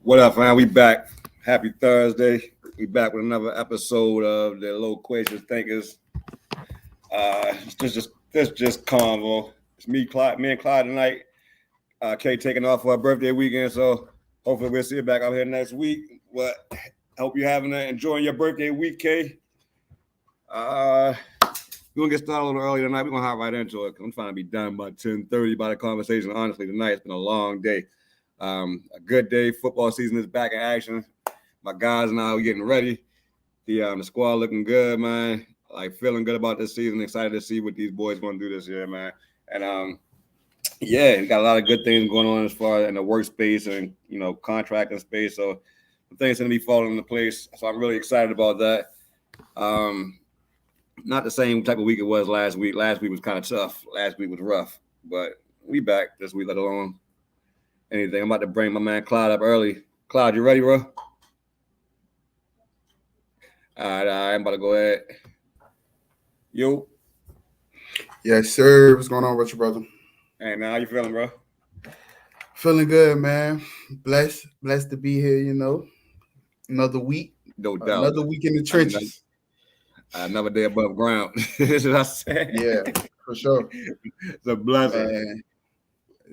What up, man? We back. Happy Thursday. We back with another episode of the Loquacious Thinkers. This just convo. It's me and Clyde tonight. Kay taking off for our birthday weekend, so hopefully we'll see you back out here next week. But hope you're enjoying your birthday week, Kay. We're gonna get started a little early tonight. We're gonna hop right into it. I'm trying to be done by 10:30 by the conversation. Honestly, tonight it's been a long day. A good day. Football season is back in action. My guys and I are getting ready. The squad looking good, man. Like feeling good about this season. Excited to see what these boys going to do this year, man. And yeah, got a lot of good things going on as far as in the workspace and contracting space. So the things going to be falling into place. So I'm really excited about that. Not the same type of week it was last week. Last week was kind of tough. Last week was rough, but we back this week, let alone anything. I'm about to bring my man Clyde up early. Clyde, you ready, bro? All right, I'm about to go ahead. Yo. Yes, sir. What's going on with you, brother? Hey, man, how you feeling, bro? Feeling good, man. Blessed to be here, Another week. No doubt. Another week in the trenches. Another day above ground. That's what I said. Yeah, for sure. It's a blessing. Man,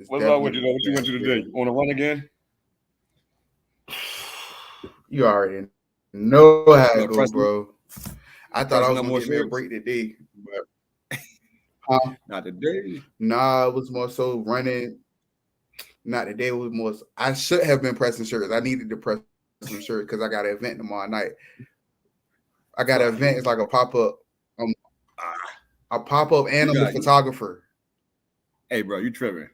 what's wrong with you, though? What you want you to do? You want to run again? You already know how it goes, bro. I thought I was going to get me a break today, but not today. Nah, it was more so running. Not today. It was more. I should have been pressing shirts. I needed to press some shirts because I got an event tomorrow night. I got an event. It's like a pop-up. A pop-up animal photographer. Hey, bro, you tripping?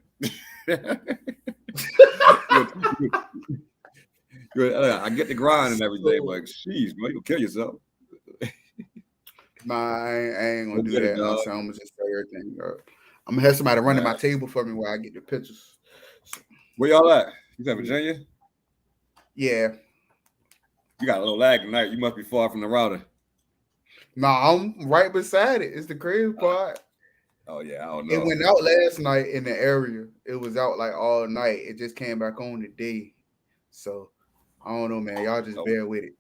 I get the grind and everything, but jeez, bro, you'll kill yourself. Nah, I ain't gonna do that. I'm gonna just say everything. I'm gonna have somebody running my table for me while I get the pictures. Where y'all at? You in Virginia? Yeah. You got a little lag tonight. You must be far from the router. Nah, I'm right beside it. It's the crazy part. Oh yeah, I don't know. It went out last night in the area. It was out like all night. It just came back on today. So I don't know, man. Y'all just bear with it.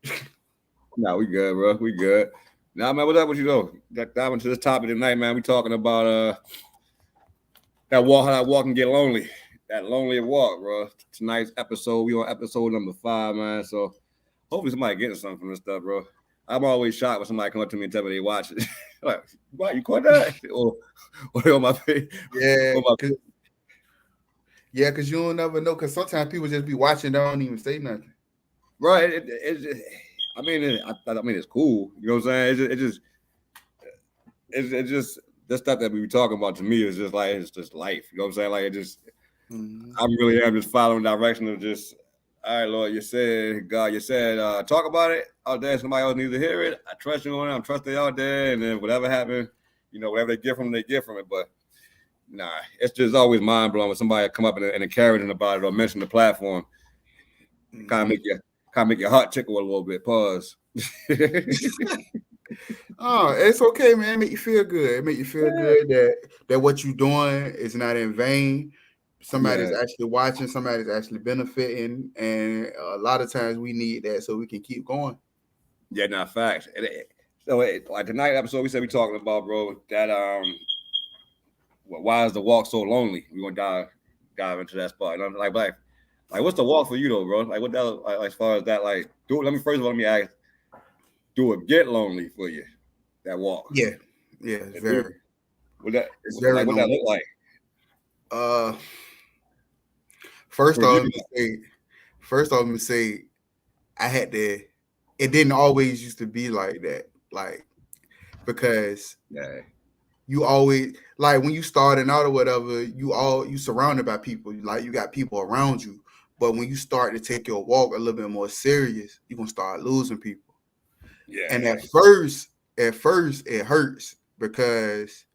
Nah, we good, bro. We good. Now, man, what's up with you though? Dive into this topic tonight, man. We talking about how that walk and get lonely. That lonely walk, bro. Tonight's episode, we on episode number 5, man. So hopefully somebody getting something from this stuff, bro. I'm always shocked when somebody come up to me and tell me they watch it. Like, why you caught that? or on my face. Yeah, because you don't never know. Because sometimes people just be watching, they don't even say nothing. Right. I mean, it's cool. You know what I'm saying? It's just the stuff that we were talking about to me is just like it's just life. You know what I'm saying? Like it just, I really am just following direction of just. All right, Lord, you said, talk about it out there. Somebody else needs to hear it. I trust you on it. I'm trusting out there. And then whatever happened, whatever they get from it. But nah, it's just always mind blowing when somebody come up and encouraging about it or mention the platform. Kind of make your heart tickle a little bit. Pause. Oh, it's okay, man. It make you feel good. It make you feel good that what you're doing is not in vain. Somebody's actually watching, somebody's actually benefiting, and a lot of times we need that so we can keep going. Yeah, not facts. So like tonight episode, we said we talking about, bro, that why is the walk so lonely? We're gonna dive into that spot. Like what's the walk for you though, bro? Like what that like as far as that, like let me ask, do it get lonely for you? That walk? Yeah, it's very. What that look like? First off, let me say, I had to. It didn't always used to be like that, because you always when you starting out or whatever, you surrounded by people, you got people around you, but when you start to take your walk a little bit more serious, you're gonna start losing people. Yeah, and at first it hurts because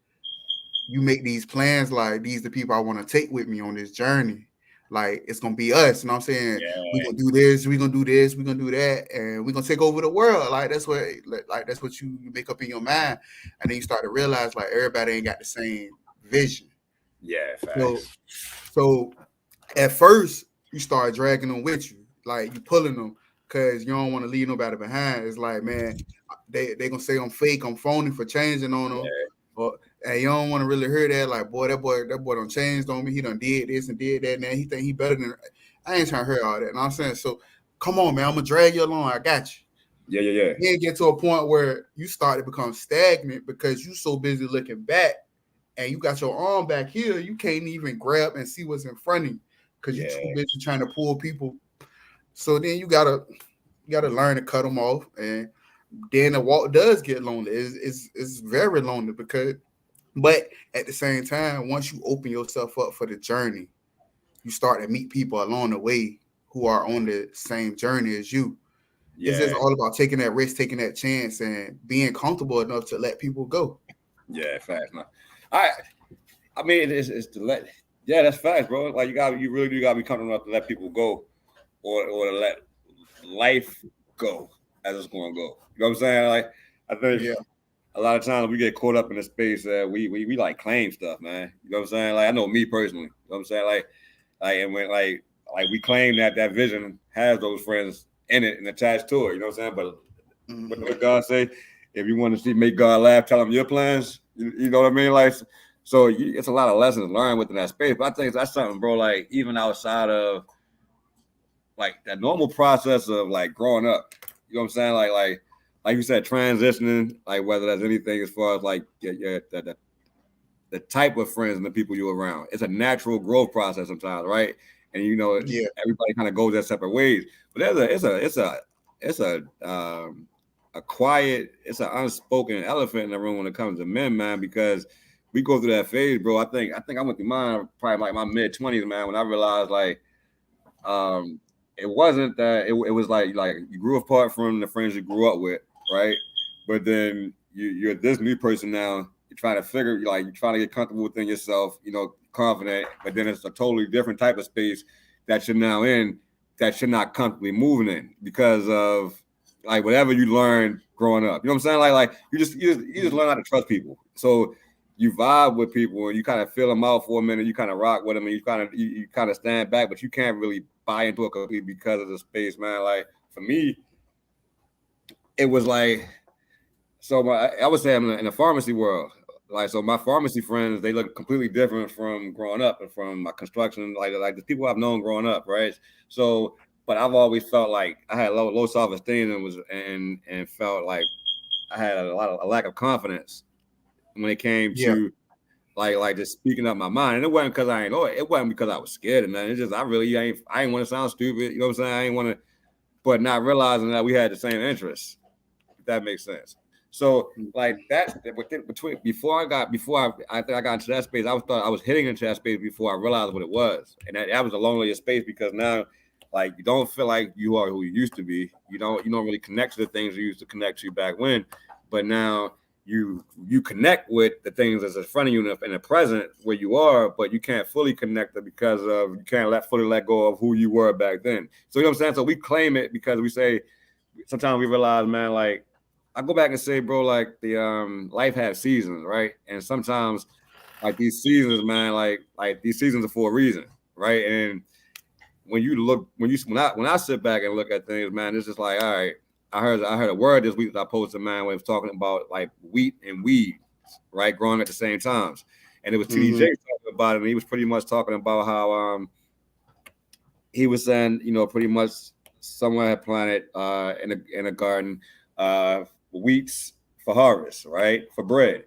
you make these plans like these the people I want to take with me on this journey. Like it's gonna be us, you know what I'm saying? Yeah. We're gonna do this, we're gonna do this, we're gonna do that, and we're gonna take over the world. Like that's what you make up in your mind. And then you start to realize like everybody ain't got the same vision. Yeah, So facts. so at first you start dragging them with you, like you pulling them because you don't want to leave nobody behind. It's like, man, they gonna say I'm fake, I'm phony for changing on them. But and you don't want to really hear that, like, that boy done changed on me. He done did this and did that. Now he think he better than. I ain't trying to hear all that. You know what I'm saying? So come on, man, I'm gonna drag you along. I got you. Yeah. Then get to a point where you start to become stagnant because you so busy looking back, and you got your arm back here. You can't even grab and see what's in front of you because you're too busy trying to pull people. So then you gotta learn to cut them off, and then the walk does get lonely. It's very lonely but at the same time, once you open yourself up for the journey, you start to meet people along the way who are on the same journey as you. It's just all about taking that risk, taking that chance, and being comfortable enough to let people go. Yeah, facts. No. I mean, it's to let. Yeah, that's facts, bro. Like you really do gotta be comfortable enough to let people go, or to let life go as it's going to go. You know what I'm saying? Like I think a lot of times we get caught up in the space that we like claim stuff, man. You know what I'm saying? Like I know me personally. You know what I'm saying? Like and when like we claim that vision has those friends in it and attached to it. You know what I'm saying? But what God say? If you want to make God laugh, tell him your plans. You know what I mean? Like so, it's a lot of lessons learned within that space. But I think that's something, bro. Like even outside of like that normal process of like growing up. You know what I'm saying? Like you said, transitioning, like whether that's anything as far as like the type of friends and the people you're around. It's a natural growth process sometimes, right? And everybody kind of goes their separate ways. But it's a quiet, it's an unspoken elephant in the room when it comes to men, man, because we go through that phase, bro. I think I went through mine probably like my mid-20s, man, when I realized like it wasn't that it was like you grew apart from the friends you grew up with, right? But then you're this new person now. You're trying to figure, like you're trying to get comfortable within yourself, confident. But then it's a totally different type of space that you're now in that you're not comfortably moving in because of like whatever you learned growing up. You know what I'm saying? Like you just learn how to trust people. So you vibe with people and you kind of feel them out for a minute. You kind of rock with them and you kind of stand back, but you can't really buy into it completely because of the space, man. Like for me, it was like, so I would say I'm in the pharmacy world. Like, so my pharmacy friends, they look completely different from growing up and from my construction, like the people I've known growing up, right? So, but I've always felt like I had low self-esteem and felt like I had a lack of confidence when it came to like just speaking up my mind. And it wasn't because I ain't know it. It wasn't because I was scared of nothing. It's just I ain't want to sound stupid. You know what I'm saying? I ain't want to, but not realizing that we had the same interests. If that makes sense. So like that before I got into that space, I was hitting into that space before I realized what it was. And that was the loneliest space because now like you don't feel like you are who you used to be. You don't really connect to the things you used to connect to back when, but now you connect with the things that's in front of you in the present where you are, but you can't fully connect it because of you can't fully let go of who you were back then. So you know what I'm saying? So we claim it because we say sometimes we realize, man, like I go back and say, bro, like the life has seasons, right? And sometimes like these seasons, man, like these seasons are for a reason, right? And when I sit back and look at things, man, it's just like, all right, I heard a word this week that I posted, man, when it was talking about like wheat and weeds, right, growing at the same times. And it was TDJ talking about it, and he was pretty much talking about how he was saying, pretty much someone had planted in a garden wheats for harvest, right, for bread.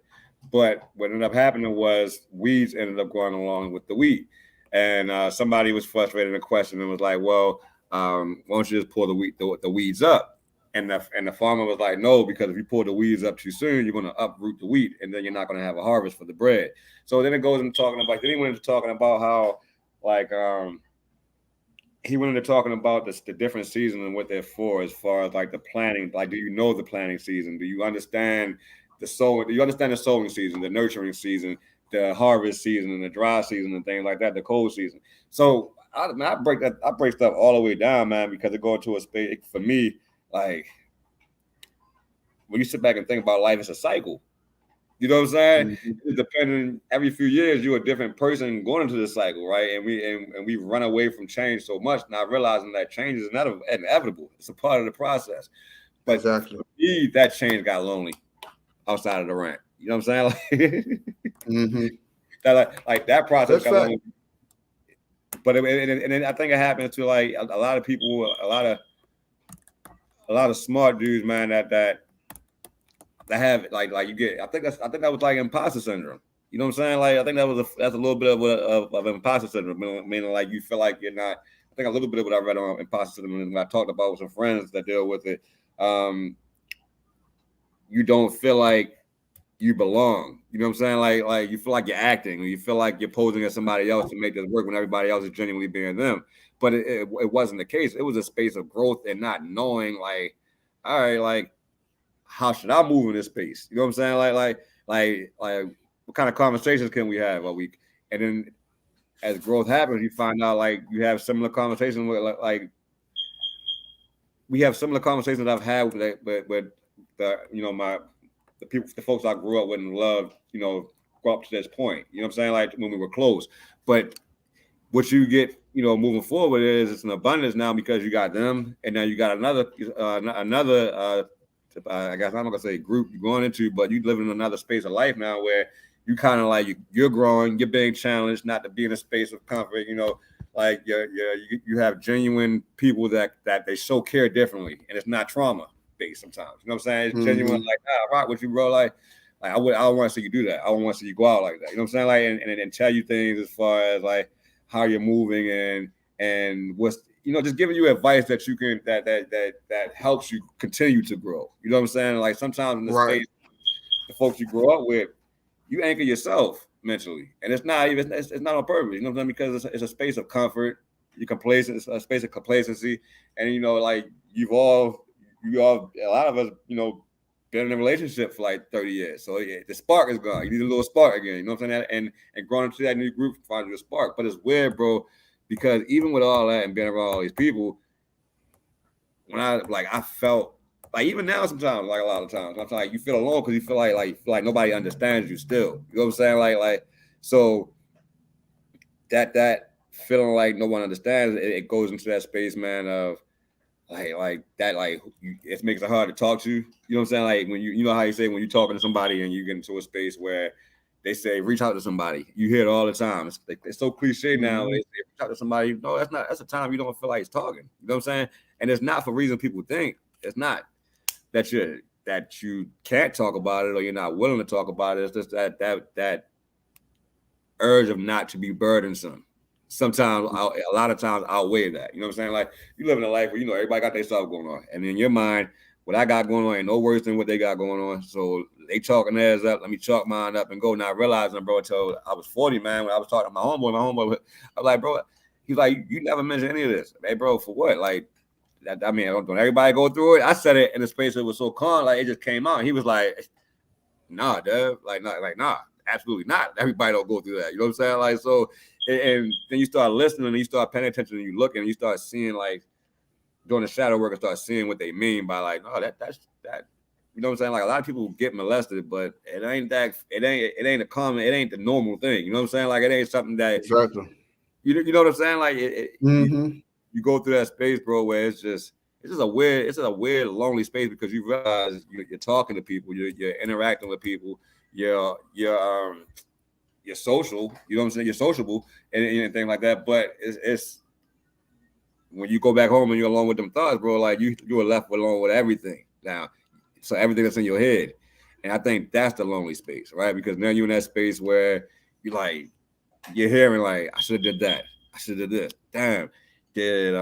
But what ended up happening was weeds ended up going along with the wheat. And somebody was frustrated in the question and was like, well, why don't you just pull the weeds up? And the farmer was like, no, because if you pull the weeds up too soon, you're going to uproot the wheat, and then you're not going to have a harvest for the bread. So then it goes into talking about. Then he went into talking about how, like, he went into talking about the different seasons and what they're for, as far as like the planting. Like, do you know the planting season? Do you understand the sowing? Do you understand the sowing season, the nurturing season? the harvest season and the dry season and things like that, the cold season. So I break stuff all the way down, man, because it goes to a space for me, like when you sit back and think about life, it's a cycle. You know what I'm saying? Mm-hmm. Depending every few years, you're a different person going into the cycle, right? And we run away from change so much, not realizing that change is inevitable. It's a part of the process. But Exactly. for me, that change got lonely outside of the rant. You know what I'm saying? Mm-hmm. Like that process That's got fact. lonely. But I think it happens to like a lot of people, a lot of smart dudes, man. That have like you get. I think that was like imposter syndrome. You know what I'm saying? Like I think that's a little bit of imposter syndrome, meaning like you feel like you're not. I think a little bit of what I read on imposter syndrome and I talked about with some friends that deal with it. You don't feel like you belong. You know what I'm saying? Like you feel like you're acting, or you feel like you're posing as somebody else to make this work when everybody else is genuinely being them. But it wasn't the case. It was a space of growth and not knowing, like, all right, like how should I move in this space? You know what I'm saying? Like what kind of conversations can we have a week? And then as growth happens, you find out like you have similar conversations with like we have similar conversations that I've had with the the people, the folks I grew up with and loved, go up to this point. You know what I'm saying? Like when we were close. But what you get, moving forward is it's an abundance now because you got them, and now you got another I guess I'm not gonna say group you're going into, but you live in another space of life now where you kind of like you're growing, you're being challenged, not to be in a space of comfort. Like you have genuine people that they so care differently, and it's not trauma based sometimes. You know what I'm saying? It's genuine, Mm-hmm. like rock with you, bro. Like I don't want to see you do that. I don't want to see you go out like that. You know what I'm saying? Like and tell you things as far as like how you're moving and what's just giving you advice that you can that helps you continue to grow. You know what I'm saying? Like sometimes in the Right. space, the folks you grow up with, you anchor yourself mentally, and it's not even it's not on purpose. You know what I'm saying? Because it's a space of comfort, you're complacent, it's a space of complacency, and like you all a lot of us been in a relationship for like 30 years, so yeah, the spark is gone. You need a little spark again. You know what I'm saying? And growing into that new group, find your spark. But it's weird, bro, because even with all that and being around all these people, when I felt like even now sometimes, like a lot of times, I'm like you feel alone because you feel like nobody understands you still. You know what I'm saying? Like so that feeling like no one understands it goes into that space, man, of like that it makes it hard to talk to. You know what I'm saying? Like when you know how you say when you're talking to somebody and you get into a space where they say reach out to somebody. You hear it all the time. It's so cliche now. Mm-hmm. They say reach out to somebody. No, that's a time you don't feel like it's talking. You know what I'm saying? And it's not for reason people think. It's not that you can't talk about it or you're not willing to talk about it. It's just that urge of not to be burdensome. Sometimes, a lot of times, outweigh that. You know what I'm saying? Like you live in a life where everybody got their stuff going on, and in your mind, what I got going on ain't no worse than what they got going on. So they chalking theirs up. Let me chalk mine up and go. Not realizing, bro, until I was 40, man. When I was talking to my homeboy, I was like, bro, he's like, you never mentioned any of this, hey, bro, for what? Like, I mean, don't everybody go through it? I said it in a space that was so calm, like it just came out. He was like, nah, dude, nah, absolutely not. Everybody don't go through that. You know what I'm saying? Like, so, and then you start listening and you start paying attention and you look and you start seeing like doing the shadow work and start seeing what they mean by like, no, that's that. You know what I'm saying? Like a lot of people get molested, but it ain't a common, it ain't the normal thing. You know what I'm saying? Like it ain't something that Exactly. you know what I'm saying? Like Mm-hmm. you go through that space, bro, where it's just a weird, lonely space because you realize you're talking to people, you're interacting with people, you're social. You know what I'm saying? You're sociable and anything like that. But it's when you go back home and you're alone with them thoughts, bro. Like you are left alone with everything now. So everything that's in your head, and I think that's the lonely space, right? Because now you're in that space where you're hearing like I should have did that, I should have did this. Damn, did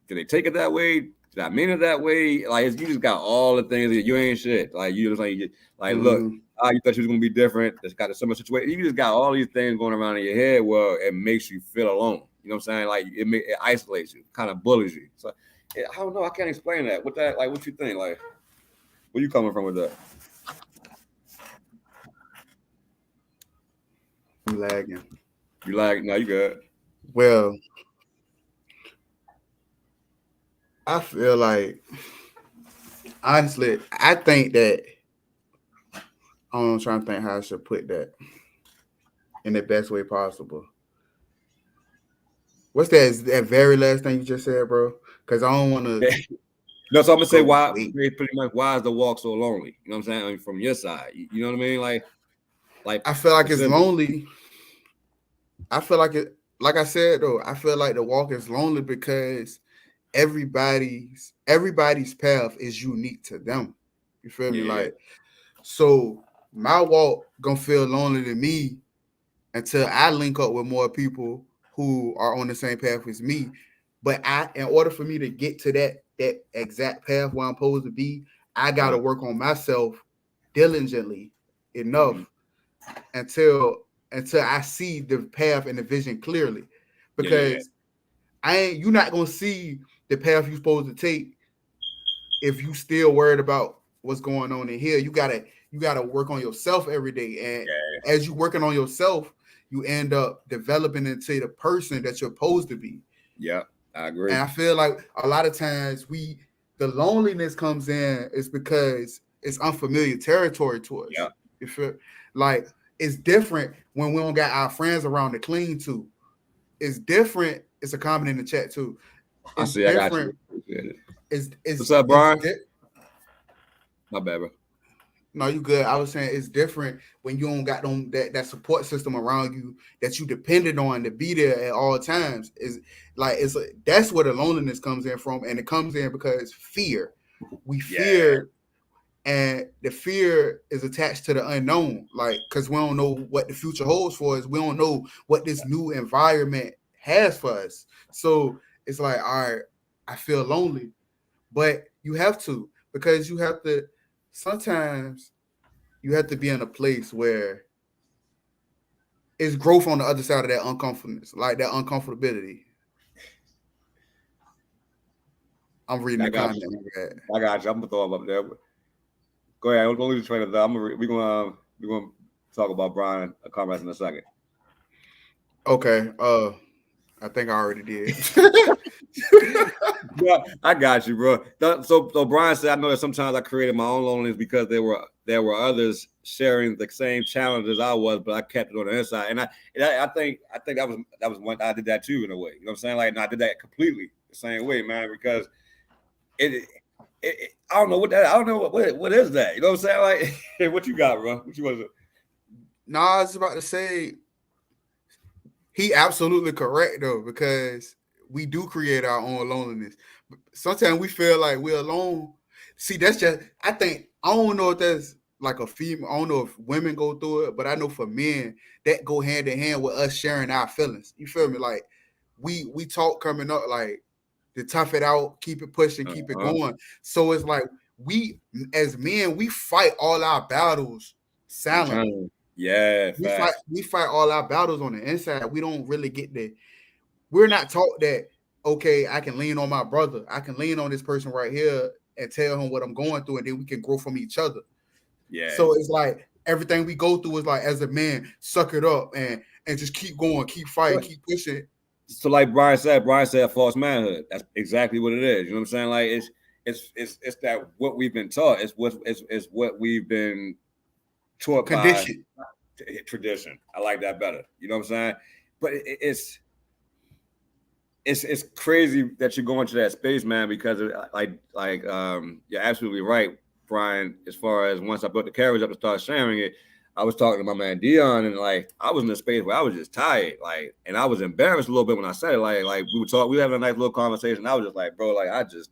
they take it that way? Did I mean it that way? Like you just got all the things that you ain't shit. Like you just like look, Mm-hmm. you thought you was gonna be different. It's got a similar situation. You just got all these things going around in your head where it makes you feel alone. You know what I'm saying? Like it isolates you, kind of bullies you. So I don't know. I can't explain that. What you think? Like, where you coming from with that? You lagging. You like? No, you good. Well, I feel like honestly, I think that I'm trying to think how I should put that in the best way possible. What's that very last thing you just said, bro? Because I don't want to No, so I'm gonna say why wait. pretty much why is the walk so lonely? You know what I'm saying? I mean, from your side, you know what I mean? Like I feel like it's specific. lonely. I feel like it. Like I said though, I feel like the walk is lonely because everybody's path is unique to them. You feel me? Yeah, Like so, my walk gonna feel lonely to me until I link up with more people who are on the same path as me. But in order for me to get to that exact path where I'm supposed to be, I gotta work on myself diligently enough until I see the path and the vision clearly. Because you're not gonna see the path you're supposed to take if you still worried about what's going on in here. You gotta work on yourself every day. And as you working on yourself, you end up developing into the person that you're supposed to be. Yeah, I agree. And I feel like a lot of times the loneliness comes in is because it's unfamiliar territory to us. Yeah. You feel like it's different when we don't got our friends around to cling to. It's different. It's a comment in the chat too. I see. I got you. What's up, Brian? My bad, bro. No, you good. I was saying it's different when you don't got that support system around you that you depended on to be there at all times. That's where the loneliness comes in from, and it comes in because fear. We fear, and the fear is attached to the unknown. Like because we don't know what the future holds for us. We don't know what this new environment has for us. So it's like, all right, I feel lonely, but you have to because you have to. Sometimes you have to be in a place where it's growth on the other side of that uncomfortableness, like that uncomfortability. I'm reading the comment. I got you. I'm gonna throw them up there. Go ahead. Don't lose the train of thought. We're gonna talk about Brian comments in a second. Okay. I think I already did. Yeah, I got you, bro. So Brian said, I know that sometimes I created my own loneliness because there were others sharing the same challenges I was, but I kept it on the inside. And I think that was one I did that too in a way. You know what I'm saying? Like, and I did that completely the same way, man, because it I don't know what is that? You know what I'm saying? Like, hey, what you got, bro? What you want to? No, I was about to say he absolutely correct though, because we do create our own loneliness. Sometimes we feel like we're alone. See, that's just I don't know if that's like a female. I don't know if women go through it, but I know for men that go hand in hand with us sharing our feelings. You feel me? Like we talk coming up like to tough it out, keep it pushing, keep it going. So it's like we as men, we fight all our battles silently. Yeah, we fight all our battles on the inside. We don't really get the. We're not taught that. Okay, I can lean on my brother. I can lean on this person right here and tell him what I'm going through, and then we can grow from each other. Yeah. So it's like everything we go through is like as a man, suck it up and just keep going, keep fighting, keep pushing. So like Brian said, false manhood. That's exactly what it is. You know what I'm saying? Like it's that what we've been taught. It's what we've been taught condition. By tradition. I like that better. You know what I'm saying? But it's crazy that you're going to that space, man, because you're absolutely right, Brian. As far as once I put the carriage up and start sharing it, I was talking to my man Dion, and like I was in a space where I was just tired, like, and I was embarrassed a little bit when I said it. Like we were having a nice little conversation. I was just like, bro, like I just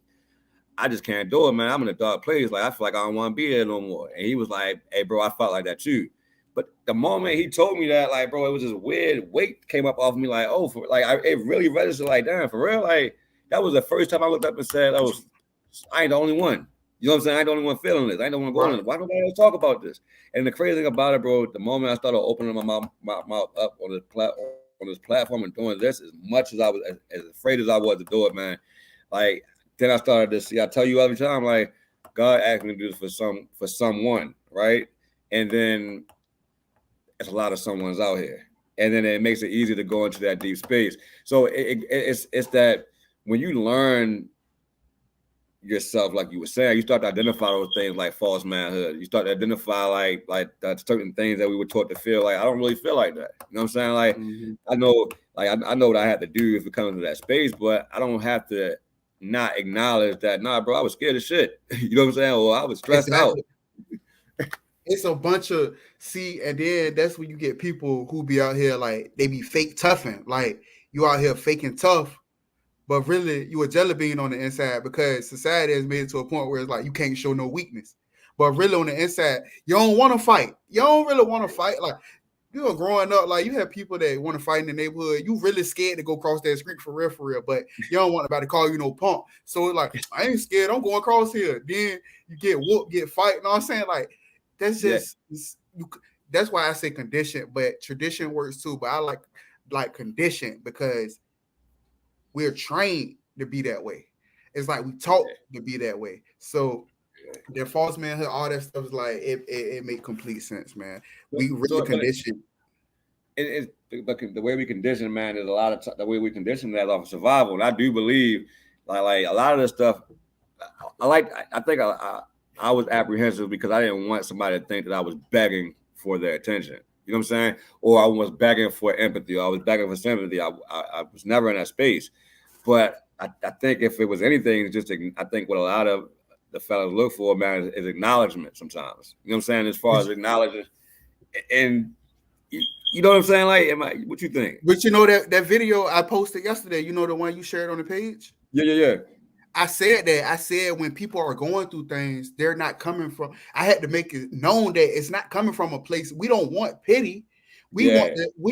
can't do it, man. I'm in a dark place. Like I feel like I don't want to be there no more. And he was like, hey, bro, I felt like that too. But the moment he told me that, like, bro, it was this weird weight came up off me, like, oh, it really registered, like, damn, for real, like, that was the first time I looked up and said, oh, I ain't the only one. You know what I'm saying? I ain't the only one feeling this. I ain't the one going this. Why don't nobody else talk about this? And the crazy thing about it, bro, the moment I started opening my mouth up on this platform and doing this, as much as I was as afraid as I was to do it, man, like, then I started to see. I tell you every time, like, God asked me to do this for someone, right? And then. There's a lot of someone's out here, and then it makes it easy to go into that deep space. So it's that when you learn yourself, like you were saying, you start to identify those things like false manhood. You start to identify like certain things that we were taught to feel like I don't really feel like that. You know what I'm saying? Like I know, like I know what I had to do if it comes to that space, but I don't have to not acknowledge that. Nah, bro, I was scared of shit. You know what I'm saying? Or I was stressed out. It's a bunch of and then that's when you get people who be out here like they be fake toughing. Like you out here faking tough, but really you a jelly bean on the inside because society has made it to a point where it's like you can't show no weakness. But really on the inside, you don't want to fight. You don't really want to fight. Like you know, growing up, like you have people that want to fight in the neighborhood. You really scared to go cross that street for real, but you don't want nobody to call you no punk. So it's like, I ain't scared. I'm going across here. Then you get whooped, get fight. You know what I'm saying? Like that's just that's why I say condition, but tradition works too. But I like condition because we're trained to be that way. It's like we taught to be that way. So their false manhood, all that stuff is like it make complete sense, man. We really condition. The way we condition, man, is a lot of the way we condition that off of survival. And I do believe, like a lot of this stuff. I think I was apprehensive because I didn't want somebody to think that I was begging for their attention. You know what I'm saying? Or I was begging for empathy. Or I was begging for sympathy. I was never in that space. But I think if it was anything, I think what a lot of the fellas look for, man, is acknowledgement sometimes. You know what I'm saying? As far as acknowledging. And you know what I'm saying? Like, what you think? But you know that video I posted yesterday, you know the one you shared on the page? Yeah. I said that. I said when people are going through things, they're not coming from. I had to make it known that it's not coming from a place. We don't want pity. We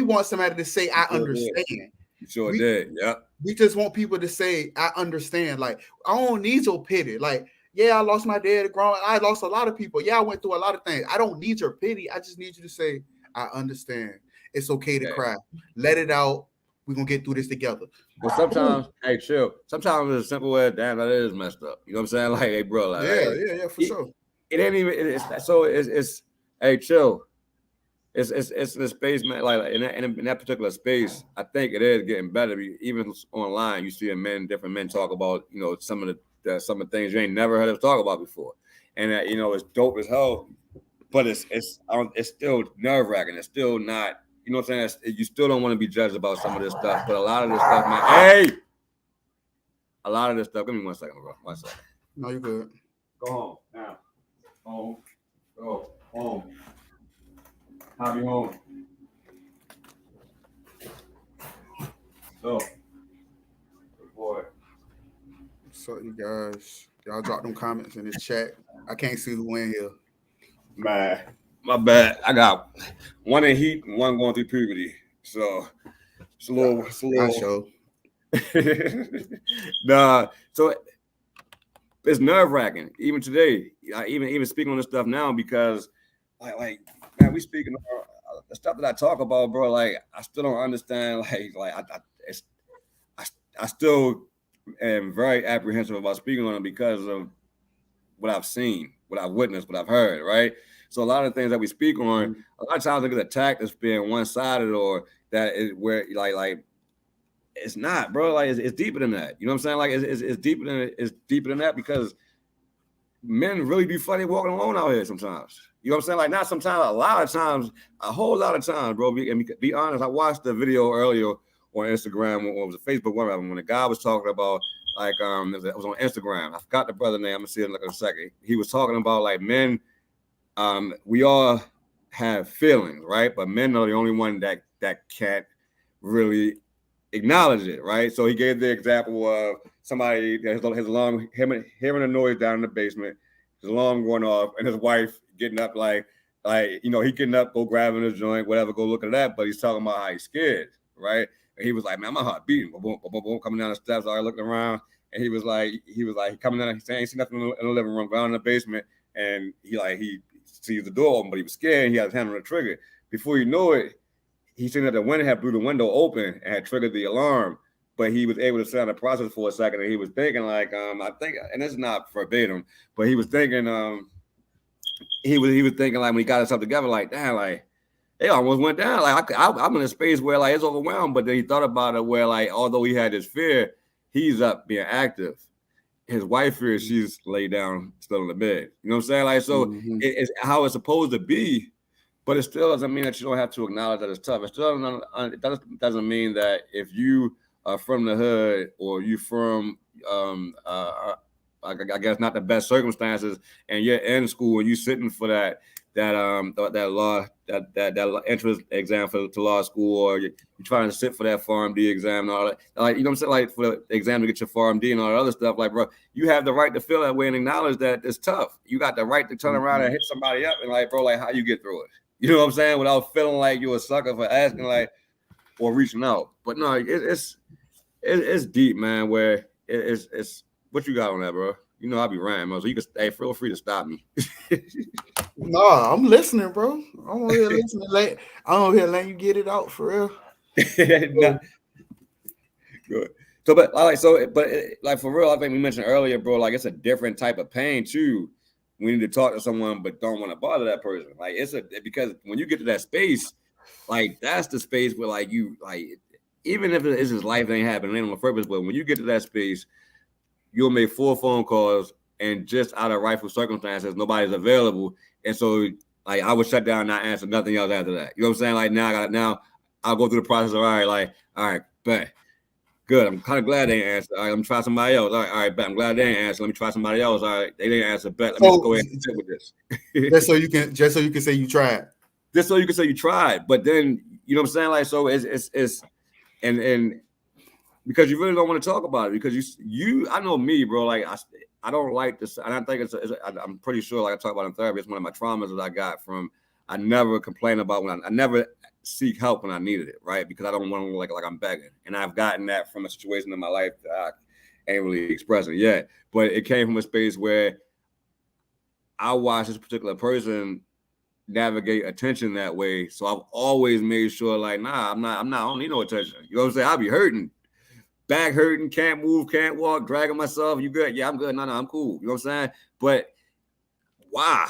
want somebody to say, "I understand." You sure did. Yeah. We just want people to say, "I understand." Like I don't need your pity. Like I lost my dad growing. I lost a lot of people. I went through a lot of things. I don't need your pity. I just need you to say, "I understand." It's okay to cry. Let it out. We're gonna get through this together. But sometimes, hey, chill. Sometimes it's as simple as, damn, that is messed up. You know what I'm saying? Like, hey, bro, like, yeah, for sure. It ain't even. It's hey, chill. It's the space, man. Like in that particular space, I think it is getting better. Even online, you see different men talk about, you know, some of the things you ain't never heard us talk about before, and you know, it's dope as hell. But it's still nerve wracking. It's still not. You know what I'm saying? You still don't want to be judged about some of this stuff, but a lot of this stuff, man. Hey, a lot of this stuff. Give me 1 second, bro. 1 second. No, you're good. Go home now. Home. Go home. I'll be home. So, boy. So you guys, y'all drop them comments in this chat. I can't see who in here. Man. My bad. I got one in heat and one going through puberty. So it's a little. Nah. So it's nerve wracking. Even today, even speaking on this stuff now because, like man, we speaking of the stuff that I talk about, bro. Like I still don't understand. I still am very apprehensive about speaking on it because of what I've seen, what I've witnessed, what I've heard. Right. So a lot of things that we speak on, a lot of times I get attacked as being one-sided or that is where like it's not, bro. Like it's deeper than that. You know what I'm saying? Like it's deeper than that because men really be funny walking alone out here sometimes. You know what I'm saying? Like not sometimes, a lot of times, a whole lot of times, bro. Be honest. I watched the video earlier on Instagram, or it was a Facebook one of them when the guy was talking about like it was on Instagram. I forgot the brother name. I'm gonna see it in a second. He was talking about like men. We all have feelings, right? But men are the only one that can't really acknowledge it, right? So he gave the example of somebody that his alarm, hearing a noise down in the basement, his alarm going off, and his wife getting up like you know, he getting up, go grabbing his joint, whatever, go look at that. But he's talking about how he's scared, right? And he was like, man, my heart beating, boom, boom, boom, boom, coming down the steps, all looking around, and he was like, coming down, he's saying he see nothing in the living room, going in the basement, and he sees the door open, but he was scared and he had his hand on the trigger. Before you know it, he seen that the wind had blew the window open and had triggered the alarm, but he was able to sit on the process for a second and he was thinking like, I think, and it's not verbatim, but he was thinking, he was thinking like when he got himself together, like, damn, like it almost went down. Like I'm in a space where like it's overwhelmed, but then he thought about it where like although he had this fear, he's up being active. His wife fears she's laid down still in the bed. You know what I'm saying? Like so, it's how it's supposed to be, but it still doesn't mean that you don't have to acknowledge that it's tough. It still doesn't mean that if you are from the hood or you from I guess not the best circumstances, and you're in school and you sitting for that entrance exam to law school, or you're trying to sit for that PharmD exam and all that. Like, you know what I'm saying? Like for the exam to get your PharmD and all that other stuff. Like, bro, you have the right to feel that way and acknowledge that it's tough. You got the right to turn around and hit somebody up and like, bro, like how you get through it. You know what I'm saying? Without feeling like you're a sucker for asking like or reaching out. But no, it's deep, man. Where it's what you got on that, bro? You know, I'll be ranting, man. So you can feel free to stop me. No, I'm listening, bro. I'm over here listening. I'm over here letting you get it out for real. Nah. Good. So, but for real, I think we mentioned earlier, bro. Like it's a different type of pain too. We need to talk to someone, but don't want to bother that person. Like because when you get to that space, like that's the space where like you like even if it's his life ain't happening on purpose, but when you get to that space, you'll make 4 phone calls and just out of rightful circumstances, nobody's available. And so like I would shut down and not answer nothing else after that. You know what I'm saying? Like now I'll go through the process of all right, bet. Good. I'm kind of glad they answered. All right, let me try somebody else. All right, bet. I'm glad they didn't answer. Let me try somebody else. All right, they didn't answer. Bet. Let me just go ahead and sit with this. just so you can say you tried. Just so you can say you tried. But then you know what I'm saying? Like so it's and because you really don't want to talk about it because you I know me, bro. Like I don't like this, and I think I'm pretty sure, like I talk about in therapy, it's one of my traumas that I got from. I never complain about when I never seek help when I needed it, right? Because I don't want to look like I'm begging, and I've gotten that from a situation in my life that I ain't really expressing yet, but it came from a space where I watched this particular person navigate attention that way, so I've always made sure, like, nah, I'm not, I don't need no attention. You know what I'm saying? I'll be hurting. Back hurting, can't move, can't walk, dragging myself. You good? Yeah, I'm good. No, I'm cool. You know what I'm saying? But why?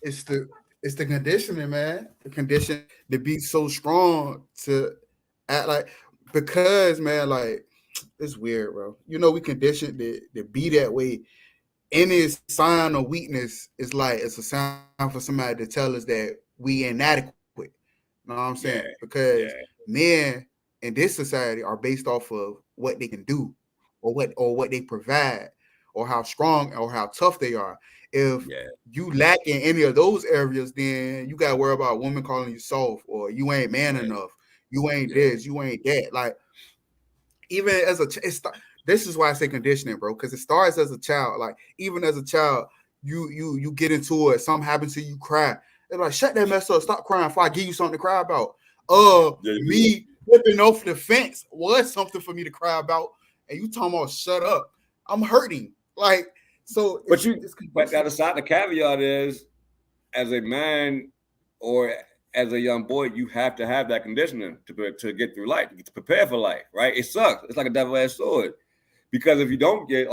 It's the conditioning, man. The condition to be so strong to act like because man, like it's weird, bro. You know, we conditioned to be that way. Any sign of weakness is like it's a sign for somebody to tell us that we inadequate. You know what I'm saying? Yeah, because men in this society are based off of what they can do or what they provide or how strong or how tough they are. If you lack in any of those areas, then you got to worry about women calling you soft or you ain't man enough. You ain't this, you ain't that. Like even as this is why I say conditioning, bro, because it starts as a child. Like even as a child, you get into it, something happens to you, cry. They're like, shut that mess up, stop crying before I give you something to cry about. Me flipping off the fence was something for me to cry about, and you talking about shut up. I'm hurting. Like, so but the caveat is as a man or as a young boy, you have to have that conditioning to get through life, to prepare for life, right? It sucks. It's like a double-edged sword. Because if you don't get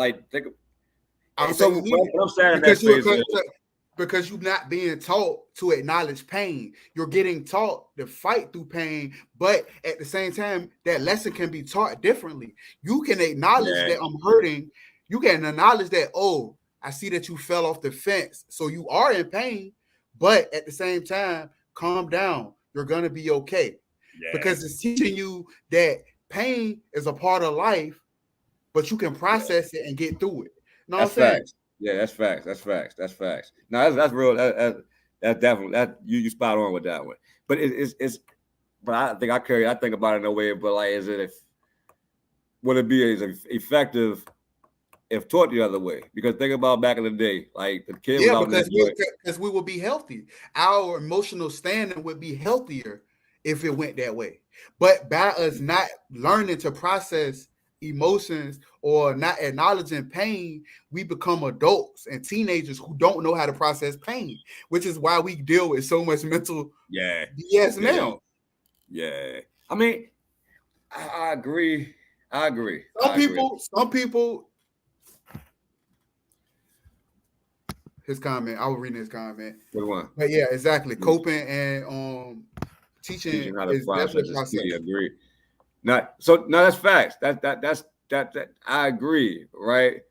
because you're not being taught to acknowledge pain. You're getting taught to fight through pain, but at the same time, that lesson can be taught differently. You can acknowledge that I'm hurting. You can acknowledge that, oh, I see that you fell off the fence. So you are in pain, but at the same time, calm down. You're going to be okay. Because it's teaching you that pain is a part of life, but you can process it and get through it. You know what I'm saying? Facts. Yeah, that's facts. That's facts. No, that's real. That's definitely that you spot on with that one. But it's but I think about it in a way, but like would it be as effective if taught the other way? Because think about back in the day, like the kid was out because we would be healthy. Our emotional standing would be healthier if it went that way. But by us not learning to process emotions or not acknowledging pain, we become adults and teenagers who don't know how to process pain, which is why we deal with so much mental BS now. Yeah. I mean, I agree. Some people his comment. I was reading his comment. What one? But yeah, exactly. Coping and teaching How to is definitely process a is process. key. Agree. No, that's facts. That I agree, right?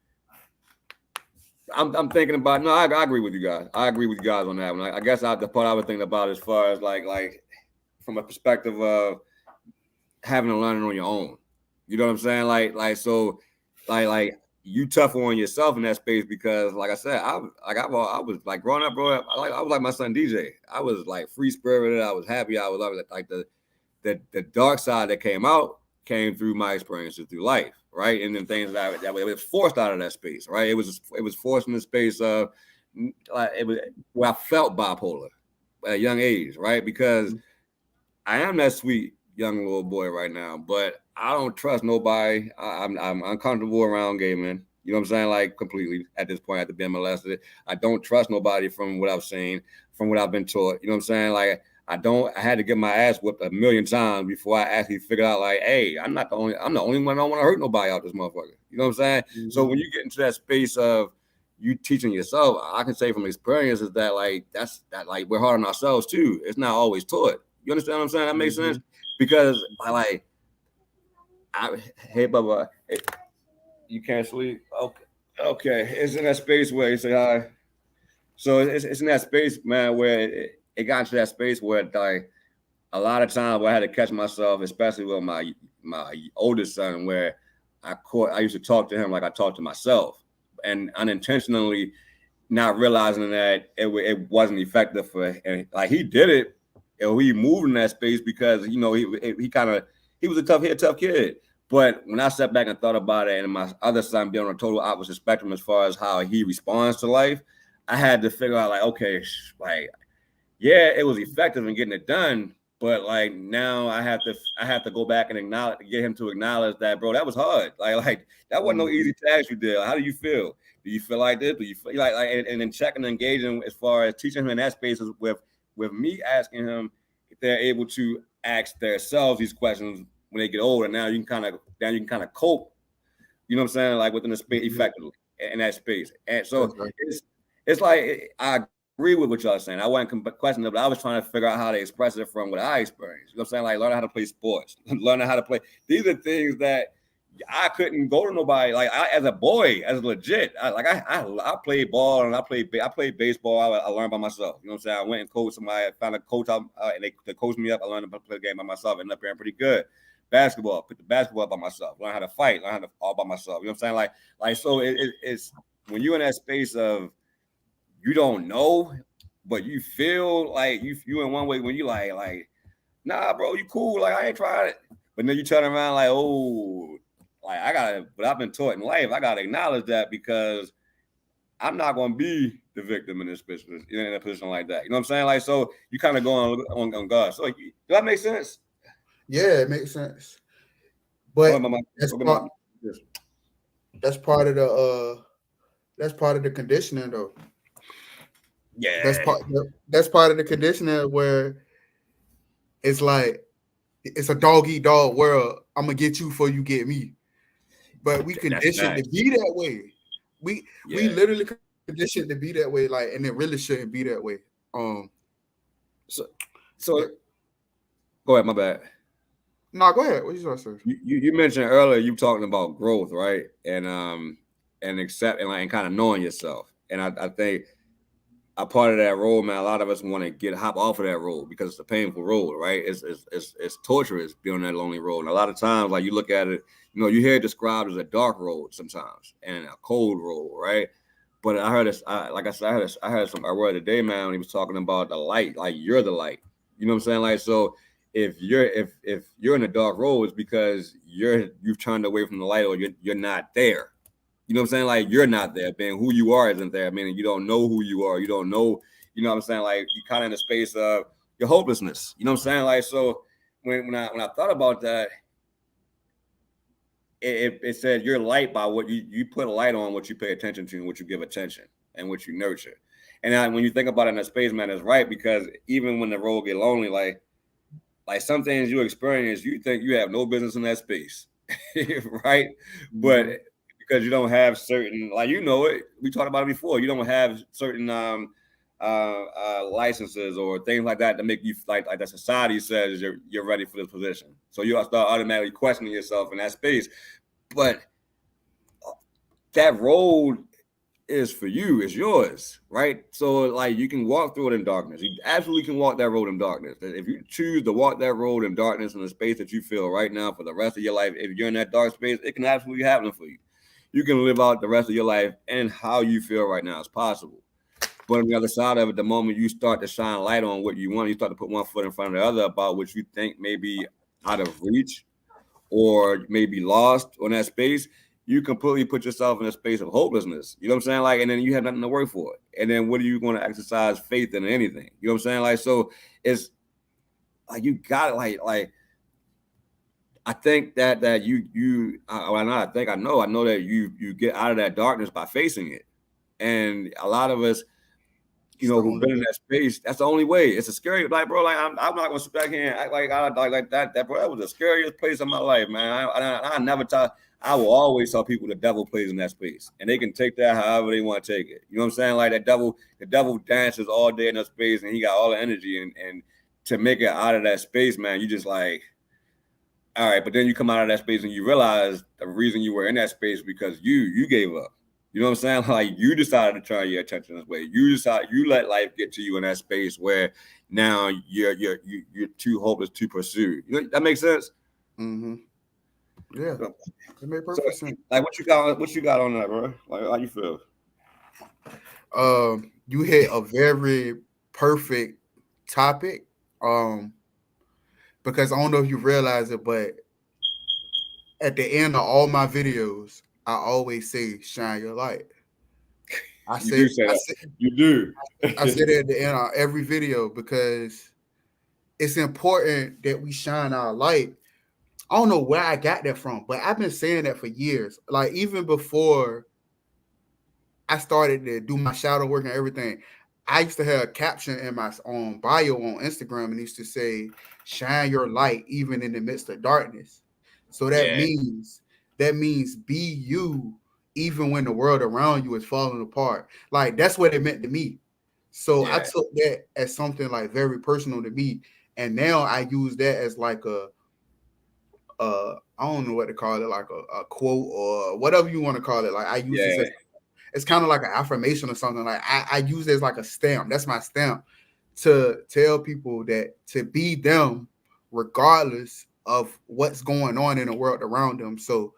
I'm thinking about I agree with you guys. I agree with you guys on that one. I guess the part I was thinking about as far as like from a perspective of having to learn it on your own. You know what I'm saying? Like you tough on yourself in that space because, like I said, I was like growing up, bro. I was like my son DJ. I was like free spirited. I was happy. I was like the dark side that came through my experiences through life, right? And then things that it was forced out of that space, right? It was forced in the space of like it was where I felt bipolar at a young age, right? Because I am that sweet young little boy right now, but I don't trust nobody. I'm uncomfortable around gay men. You know what I'm saying? Like completely at this point after being molested. I don't trust nobody from what I've seen, from what I've been taught. You know what I'm saying? Like I had to get my ass whipped a million times before I actually figured out like, hey, I'm the only one. I don't want to hurt nobody out this motherfucker. You know what I'm saying? Mm-hmm. So when you get into that space of you teaching yourself, I can say from experience is that like like we're hard on ourselves too. It's not always taught. You understand what I'm saying? That makes sense? Because I hey Bubba, you can't sleep. Okay. It's in that space where you say hi. So it's in that space, man, where it got into that space where like a lot of times where I had to catch myself, especially with my oldest son, where I used to talk to him like I talked to myself, and unintentionally not realizing that it wasn't effective for, and like he did it. He moved in that space because he was a tough kid. But when I stepped back and thought about it, and my other son being on a total opposite spectrum as far as how he responds to life, I had to figure out like, okay, like, yeah, it was effective in getting it done, but like now I have to go back and get him to acknowledge that, bro, that was hard. Like that wasn't no easy task you did. How do you feel? Do you feel like this? Do you feel like and then checking and engaging as far as teaching him in that space with me asking him if they're able to ask themselves these questions when they get older. Now you can kind of cope, you know what I'm saying, like within the space effectively in that space. And so it's like I agree with what y'all saying. I wasn't questioning it, but I was trying to figure out how to express it from what I experienced. You know what I'm saying? Like learning how to play sports, learning how to play. These are things that I couldn't go to nobody. Like as a boy, as legit, I played ball and I played baseball. I learned by myself. You know what I'm saying? I went and coached somebody. I found a coach out, and they coached me up. I learned to play the game by myself. Ended up being pretty good. Basketball, put the basketball up by myself. Learn how to fight. Learn how to all by myself. You know what I'm saying? Like so it's when you're in that space of you don't know, but you feel like you in one way when you like, nah, bro, you cool. Like I ain't tried it. But then you turn around like, oh, like but I've been taught in life, I gotta acknowledge that because I'm not gonna be the victim in this position, in a position like that. You know what I'm saying? Like, so you kind of go on God. So like, does that make sense? Yeah, it makes sense. But that's part of the conditioning though. Yeah. That's part of the conditioning where it's like it's a dog eat dog world. I'm gonna get you before you get me. But we conditioned to be that way. We literally conditioned to be that way, like, and it really shouldn't be that way. So go ahead, my bad. No, go ahead. What you gonna say? You mentioned earlier you talking about growth, right? And accepting and kind of knowing yourself. And I think a part of that role, man, a lot of us want to hop off of that road because it's a painful road, right? It's torturous being on that lonely road. And a lot of times, like you look at it, you hear it described as a dark road sometimes and a cold road, right? But I heard this, I read today, man, when he was talking about the light, like you're the light. You know what I'm saying? Like, so if you're in a dark road, it's because you've turned away from the light or you're not there. You know what I'm saying? Like you're not there, being who you are isn't there. Meaning you don't know who you are. You don't know, you know what I'm saying? Like you kind of in the space of your hopelessness. You know what I'm saying? Like, so when I thought about that, it said you're light by what you put a light on, what you pay attention to and what you give attention and what you nurture. And when you think about it in a space, man, it's right, because even when the road get lonely, like some things you experience, you think you have no business in that space, right? But because you don't have certain, like, you know it. We talked about it before. You don't have certain licenses or things like that to make you like the society says you're ready for this position. So you start automatically questioning yourself in that space. But that role is for you, it's yours, right? So like you can walk through it in darkness. You absolutely can walk that road in darkness. If you choose to walk that road in darkness in the space that you feel right now for the rest of your life, if you're in that dark space, it can absolutely happen for you. You can live out the rest of your life and how you feel right now is possible. But on the other side of it, the moment you start to shine light on what you want, you start to put one foot in front of the other about what you think may be out of reach or may be lost on that space, you completely put yourself in a space of hopelessness. You know what I'm saying? Like, and then you have nothing to work for. And then what are you going to exercise faith in anything? You know what I'm saying? Like, so it's like you got it. Like I think that I know that you get out of that darkness by facing it. And a lot of us, you know, who've been in that space, that's the only way. It's a scary, like, bro, like I'm not gonna sit back here and act like I like that. That, bro, that was the scariest place in my life, man. I never tell. I will always tell people the devil plays in that space, and they can take that however they want to take it. You know what I'm saying? Like the devil dances all day in that space, and he got all the energy, and to make it out of that space, man, you just like, all right. But then you come out of that space and you realize the reason you were in that space because you gave up. You know what I'm saying? Like you decided to turn your attention this way. You let life get to you in that space where now you're too hopeless to pursue. You know, that makes sense? Mm-hmm. Yeah, it made perfect sense. Like what you got on that, bro? Like how you feel? You hit a very perfect topic. Because I don't know if you realize it, but at the end of all my videos, I always say shine your light. You do. I say that at the end of every video because it's important that we shine our light. I don't know where I got that from, but I've been saying that for years. Like even before I started to do my shadow work and everything, I used to have a caption in my bio on Instagram and used to say, shine your light even in the midst of darkness. So that means be you even when the world around you is falling apart. Like that's what it meant to me. So I took that as something like very personal to me. And now I use that as like I don't know what to call it, like a quote or whatever you want to call it. Like I use this as, it's kind of like an affirmation or something. Like I use it as like a stamp. That's my stamp to tell people that to be them regardless of what's going on in the world around them. So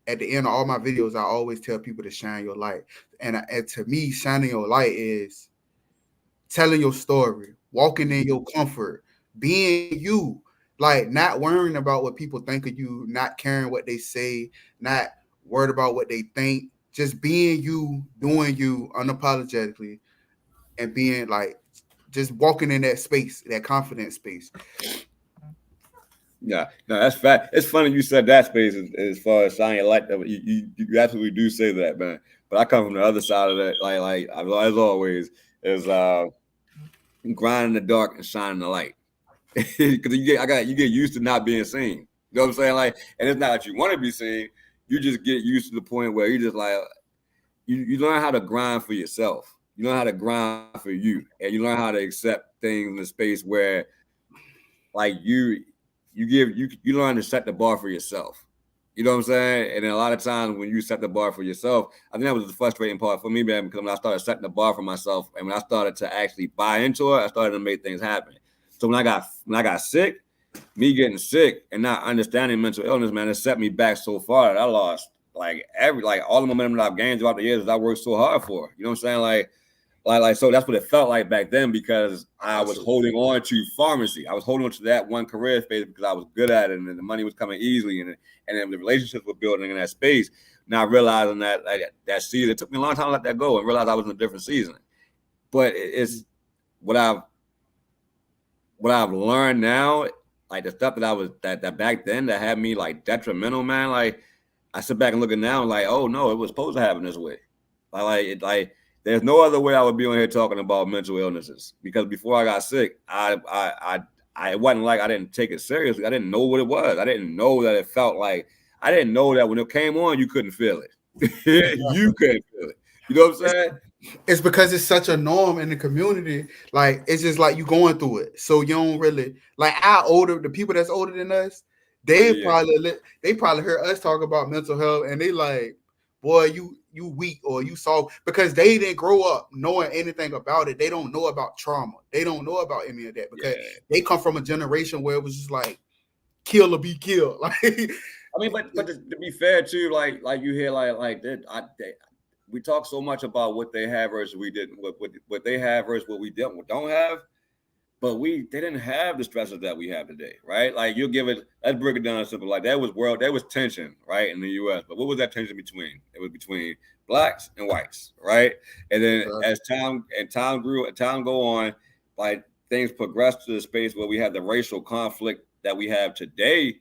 at the end of all my videos, I always tell people to shine your light. And to me, shining your light is telling your story, walking in your comfort, being you, like not worrying about what people think of you, not caring what they say, not worried about what they think, just being you, doing you unapologetically, and being like just walking in that space, that confident space. Yeah, no, that's fact. It's funny you said that space as far as shining your light. You absolutely do say that, man. But I come from the other side of that. Like as always, is grind in the dark and shine in the light. Because you get used to not being seen. You know what I'm saying? Like, and it's not that you want to be seen. You just get used to the point where you just like you learn how to grind for yourself. You learn how to grind for you, and you learn how to accept things in the space where, like you learn to set the bar for yourself. You know what I'm saying? And then a lot of times when you set the bar for yourself, I think that was the frustrating part for me, man, because when I started setting the bar for myself and when I started to actually buy into it, I started to make things happen. So when I got sick, me getting sick and not understanding mental illness, man, it set me back so far that I lost all the momentum that I've gained throughout the years that I worked so hard for. You know what I'm saying? Like so that's what it felt like back then because I was holding on to pharmacy. I was holding on to that one career space because I was good at it and the money was coming easily and then the relationships were building in that space. Now realizing that that season, it took me a long time to let that go and realize I was in a different season. But it's what I've learned now, like the stuff that I was that back then that had me like detrimental, man. Like I sit back and look at now and like, oh no, it was supposed to happen this way. There's no other way I would be on here talking about mental illnesses because before I got sick, it wasn't like I didn't take it seriously. I didn't know what it was. I didn't know that it felt like. I didn't know that when it came on, you couldn't feel it. You couldn't feel it. You know what I'm saying? It's because it's such a norm in the community. Like it's just like you going through it, so you don't really like the people that's older than us. They probably heard us talk about mental health, and they like, boy, you weak or you soft because they didn't grow up knowing anything about it. They don't know about trauma. They don't know about any of that because they come from a generation where it was just like kill or be killed. Like, I mean, but to be fair too, like you hear like that. We talk so much about what they have versus we didn't, what they have versus what we don't have. But they didn't have the stresses that we have today, right? Like you'll give it, let's break it down simple. Like there was tension, right, in the US. But what was that tension between? It was between blacks and whites, right? And then as time go on, like things progressed to the space where we have the racial conflict that we have today.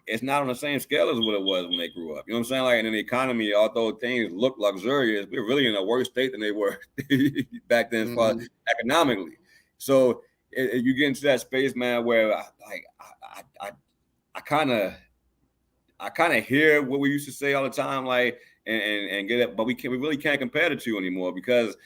It's not on the same scale as what it was when they grew up. You know what I'm saying? Like, and in the economy, although things look luxurious, we're really in a worse state than they were back then as far as economically. So you get into that space, man, where I kind of hear what we used to say all the time, like and get it, but we really can't compare the two anymore because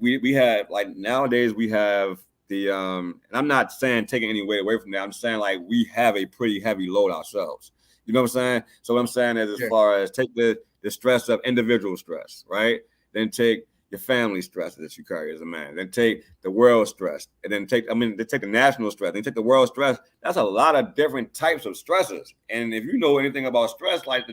we have like nowadays we have the and I'm not saying taking any weight away from that. I'm saying like we have a pretty heavy load ourselves. You know what I'm saying? So what I'm saying is as far as take the stress of individual stress, right? Then take your family stress that you carry as a man, then take the world stress, and then take the national stress, then take the world stress. That's a lot of different types of stresses. And if you know anything about stress, like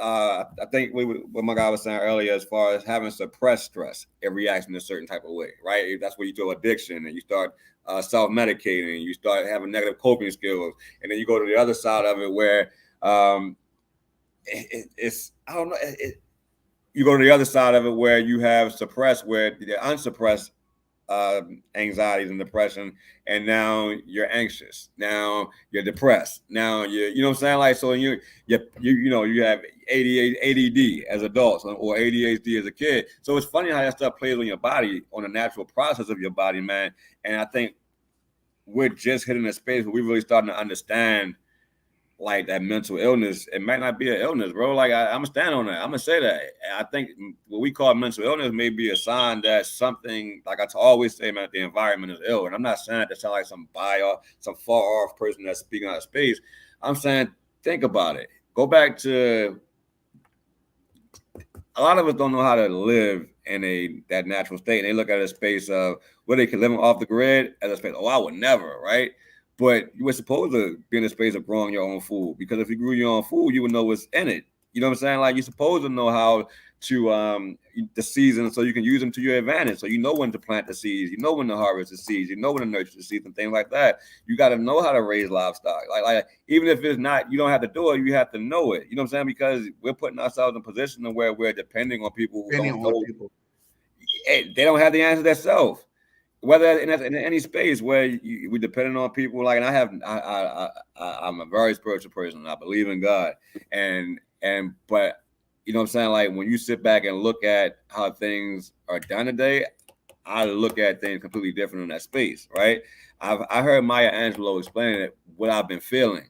I think what my guy was saying earlier, as far as having suppressed stress, it reacts in a certain type of way, right? That's where you do addiction and you start self-medicating, you start having negative coping skills, and then you go to the other side of it where it's I don't know. You go to the other side of it where you have suppressed, where the unsuppressed anxieties and depression, and now you're anxious, now you're depressed, now you know what I'm saying, like so you have ADD as adults or ADHD as a kid. So it's funny how that stuff plays on your body, on the natural process of your body, man. And I think we're just hitting a space where we're really starting to understand like that mental illness. It might not be an illness, bro. Like I'm gonna stand on that. I'm gonna say that. I think what we call mental illness may be a sign that something, like I always say, man, the environment is ill. And I'm not saying that to sound like some far off person that's speaking out of space. I'm saying, think about it. Go back to a lot of us don't know how to live in that natural state. And they look at a space of where they can live off the grid as a space. Oh, I would never, right? But you were supposed to be in a space of growing your own food, because if you grew your own food, you would know what's in it. You know what I'm saying? Like you're supposed to know how to the seasons so you can use them to your advantage. So you know when to plant the seeds, you know when to harvest the seeds, you know when to nurture the seeds and things like that. You got to know how to raise livestock. Like even if it's not, you don't have to do it, you have to know it. You know what I'm saying? Because we're putting ourselves in a position where we're depending on people who don't know. They don't have the answer themselves. Whether in any space where we're depending on people, like, and I'm a very spiritual person. I believe in God, but you know what I'm saying? Like when you sit back and look at how things are done today, I look at things completely different in that space, right? I heard Maya Angelou explaining what I've been feeling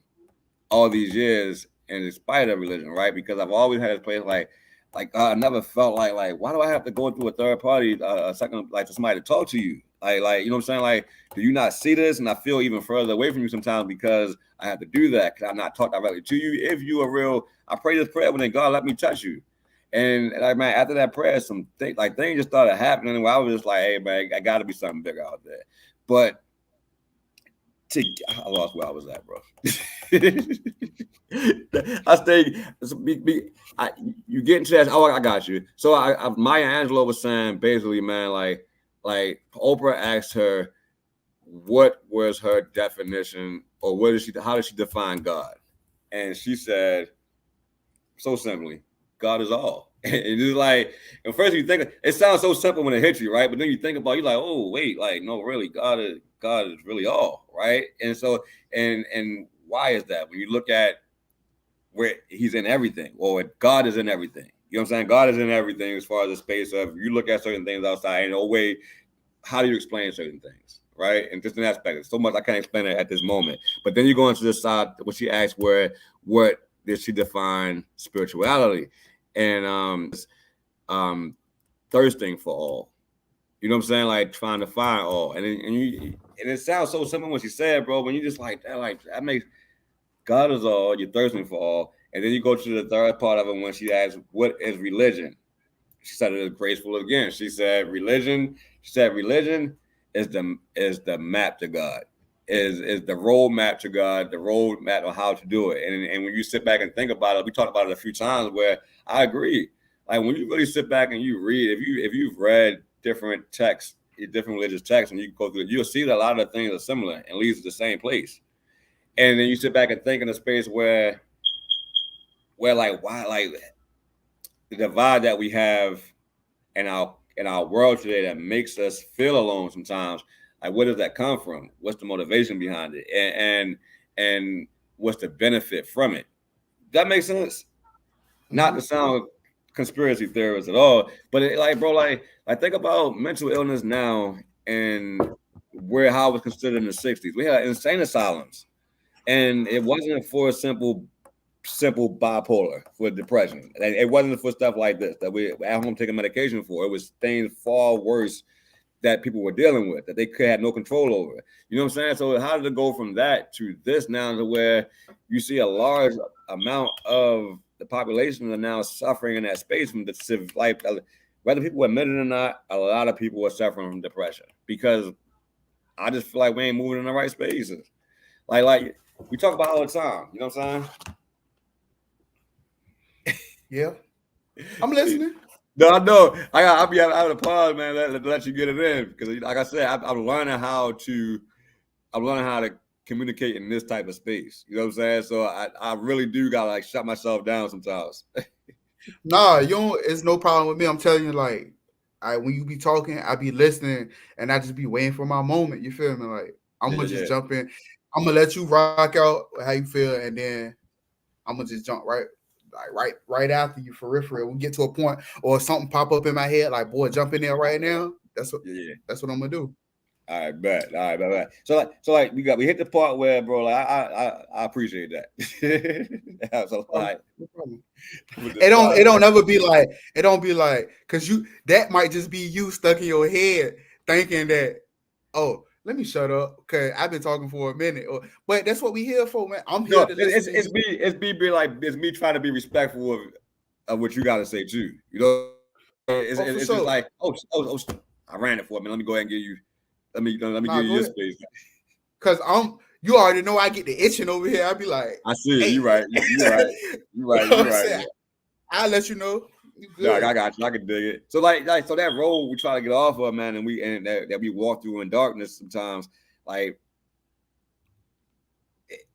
all these years, and in spite of religion, right? Because I've always had this place like I never felt like why do I have to go through a third party, a second, like to somebody to talk to you? Like, you know what I'm saying? Like, do you not see this? And I feel even further away from you sometimes because I have to do that because I'm not talking directly to you. If you are real, I pray this prayer, but then God let me touch you. And like, man, after that prayer, things just started happening where I was just like, hey, man, I got to be something bigger out there. But I lost where I was at, bro. I stayed. You get into that. Oh, I got you. So Maya Angelou was saying basically, man, like Oprah asked her what was her definition, or how did she define God? And she said, so simply, God is all. And it's like, at first you think it sounds so simple when it hits you, right? But then you think about it, you're like, oh wait, like no, really, God is really all, right? And so, and why is that? When you look at where He's in everything, or God is in everything. You know what I'm saying? God is in everything as far as the space of, you look at certain things outside, and no way, how do you explain certain things, right? And just an aspect, there's so much I can't explain it at this moment. But then you go into this side, what she asked, what did she define spirituality? and thirsting for all. You know what I'm saying? Like trying to find all, and it sounds so simple when she said, bro. When you just like that makes God is all. You're thirsting for all, and then you go to the third part of it when she asks, "What is religion?" She said it is graceful again. She said, "Religion." She said, "Religion is the map to God, is the roadmap to God, the roadmap of how to do it." And when you sit back and think about it, we talked about it a few times. Where I agree. Like when you really sit back and you read, if you've read different texts, different religious texts, and you go through it, you'll see that a lot of things are similar and leads to the same place. And then you sit back and think in a space where like why like the divide that we have in our world today that makes us feel alone sometimes. Like where does that come from? What's the motivation behind it? And what's the benefit from it? That makes sense. Not to sound conspiracy theorist at all, but like bro, like think about mental illness now and where how it was considered in the 60s. We had insane asylums. And it wasn't for simple bipolar, for depression. And it wasn't for stuff like this that we at home taking medication for. It was things far worse that people were dealing with that they could have no control over. You know what I'm saying? So how did it go from that to this now to where you see a large amount of the population are now suffering in that space from the life, whether people admit it or not, a lot of people are suffering from depression because I just feel like we ain't moving in the right spaces. Like we talk about all the time. You know what I'm Yeah, I'm saying? listening. No, I know. I'll be out of pause, man. Let you get it in because, like I said, I'm learning how to. I'm learning how to communicate in this type of space. You know what I'm saying? So I really do gotta like shut myself down sometimes. Nah, you don't. It's no problem with me. I'm telling you, like, when you be talking, I be listening, and I just be waiting for my moment. You feel me? Like, I'm Yeah, gonna yeah, just jump in. I'm gonna let you rock out how you feel, and then I'm gonna just jump right after you for real. For real. We get to a point or something pop up in my head, like, boy, jump in there right now. That's what yeah, yeah. that's what I'm gonna do. All right, bet. All right, bet. So like we hit the part where, bro. Like I appreciate that. That was a Oh, lot. no problem. With the It don't ever be like it don't be like because you that might just be you stuck in your head thinking that, oh, let me shut up because I've been talking for a minute. But that's what we here for, man. I'm no, here to listen to it's you. me trying to be respectful of what you got to say too. You know, Oh, for it's just sure. like I ran it for a minute. Let me go ahead and give you let me Nah, give you go your ahead. space. Cause you already know I get the itching over here. I'd be like, I see it. hey, You right. You right. You you right. know You what I'm right. saying? I'll let you know. You No, good. I got you. I can dig it. So so that road we try to get off of, man, and that we walk through in darkness sometimes, like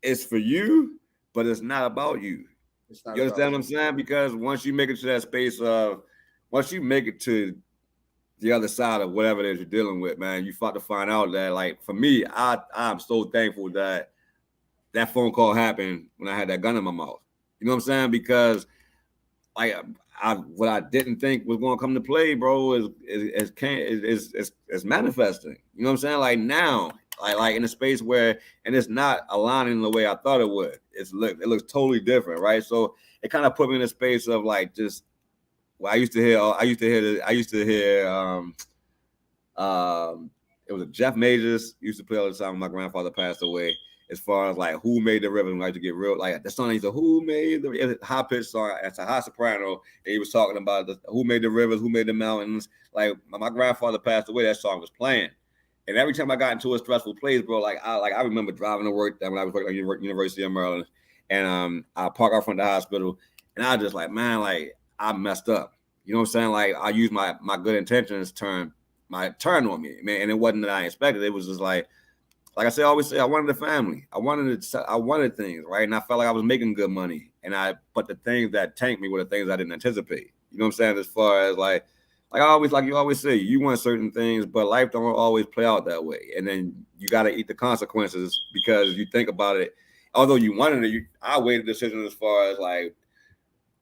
it's for you, but it's not about you. It's not You about understand what I'm me. saying? Because once you make it to that space of, once you make it to the other side of whatever it is you're dealing with, man, you start to find out that, like, for me, I'm so thankful that that phone call happened when I had that gun in my mouth. You know what I'm saying? Because like what I didn't think was going to come to play, bro, is manifesting. You know what I'm saying? Like now, like in a space where, and it's not aligning the way I thought it would. It looks totally different, right? So it kind of put me in a space of like just. Well, it was a Jeff Majors used to play all the time when my grandfather passed away. As far as like who made the rhythm, like to get real, like the song he said, "Who made the?" It's a high pitched song. It's a high soprano. And he was talking about who made the rivers, who made the mountains. Like my grandfather passed away, that song was playing. And every time I got into a stressful place, bro, I remember driving to work when I was working at University of Maryland, and I park out front of the hospital, and I was just like, man, like I messed up. You know what I'm saying? Like I used my good intentions turn on me, man, and it wasn't that I expected. It was just like I say, I always say, I wanted a family. I wanted things, right? And I felt like I was making good money. But the things that tanked me were the things I didn't anticipate. You know what I'm saying? As far as like you always say, you want certain things, but life don't always play out that way. And then you got to eat the consequences because you think about it. Although you wanted it, I weighed the decision as far as like,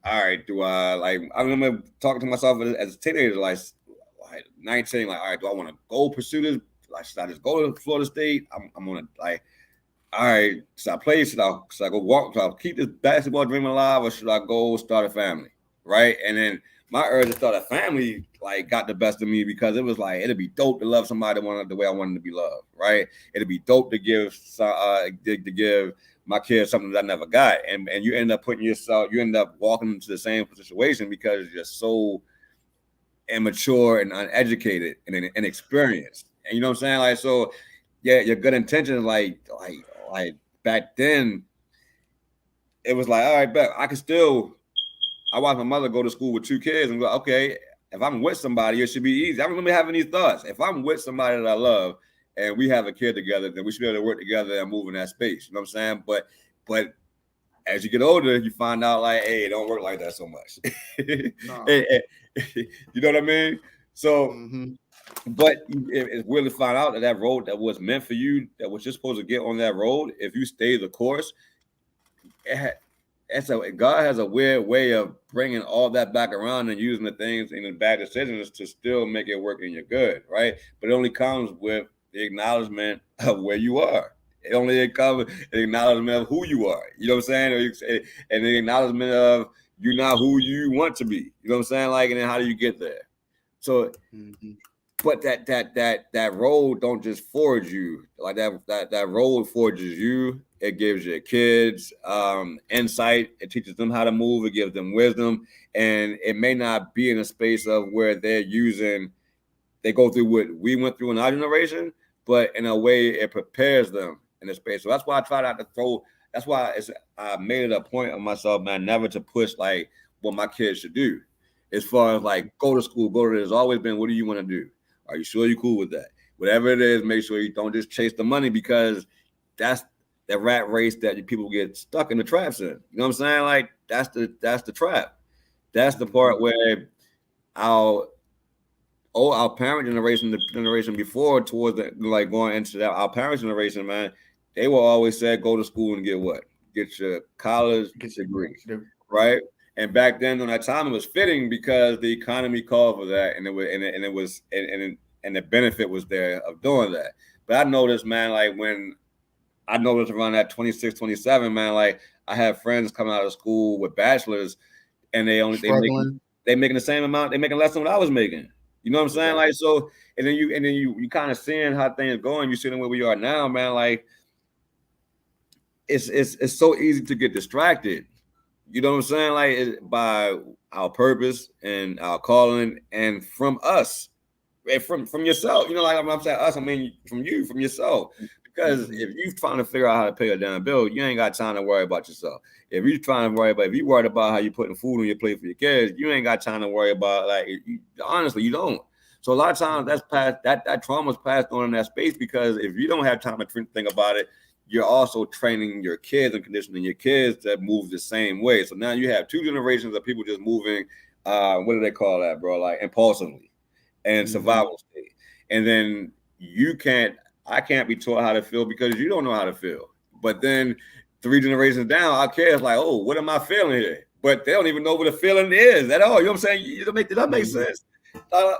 all right, do I like? I remember talking to myself as a teenager, like 19, like, all right, do I want to go pursue this? Like, should I just go to Florida State? I'm gonna like, all right, should I play? Should I go walk? Should I keep this basketball dream alive, or should I go start a family? right? And then my urge to start a family like got the best of me because it was like it'd be dope to love somebody the way I wanted to be loved, right? It'd be dope to give to give my kids something that I never got, and you end up you end up walking into the same situation because you're so immature and uneducated and inexperienced, and you know what I'm saying, like so. Yeah, your good intentions, like back then, it was like, all right, but I can still. I watched my mother go to school with 2 kids and go, okay, if I'm with somebody, it should be easy. I remember having these thoughts. If I'm with somebody that I love and we have a kid together, then we should be able to work together and move in that space. You know what I'm saying? But as you get older, you find out like, hey, it don't work like that so much. No. You know what I mean? So, but it's weird to find out that road that was meant for you, that was just supposed to get on that road, if you stay the course, God has a weird way of bringing all that back around and using the things and the bad decisions to still make it work in your good, right? But it only comes with the acknowledgement of where you are. It only comes the acknowledgement of who you are. You know what I'm saying? And the acknowledgement of you're not who you want to be. You know what I'm saying? Like, and then how do you get there? So, but that road don't just forge you. Like that road forges you. It gives your kids insight. It teaches them how to move. It gives them wisdom. And it may not be in a space of where they go through what we went through in our generation, but in a way it prepares them in a space. So that's why I try not to throw. That's why I made it a point of myself, man, never to push like what my kids should do. As far as like go to school, go to this. It's always been, what do you want to do? Are you sure you're cool with that? Whatever it is, make sure you don't just chase the money, because that's the rat race that people get stuck in the traps in. You know what I'm saying? Like that's the trap. That's the part where our parent generation, the generation before, towards like going into that, our parents' generation, man, they will always say, go to school and get what? Get your college degree, right? And back then, on that time, it was fitting because the economy called for that, and the benefit was there of doing that. But I noticed, man, like when I noticed around that 26, 27, man, like I have friends coming out of school with bachelors, and they making the same amount, they making less than what I was making. You know what I'm saying? Like so, and then you kind of seeing how things going. You seeing where we are now, man. Like it's so easy to get distracted. You know what I'm saying? Like by our purpose and our calling, and from us, and from yourself. You know, like I'm saying us, I mean from yourself. Because if you're trying to figure out how to pay a damn bill, you ain't got time to worry about yourself. If you're worried about how you're putting food on your plate for your kids, you ain't got time to worry about honestly, you don't. So a lot of times that trauma's passed on in that space, because if you don't have time to think about it, you're also training your kids and conditioning your kids that move the same way. So now you have 2 generations of people just moving, what do they call that, bro? Like impulsively and survival state. And then I can't be taught how to feel because you don't know how to feel. But then 3 generations down, our kids like, oh, what am I feeling here? But they don't even know what a feeling is at all. You know what I'm saying? Does that make sense? You know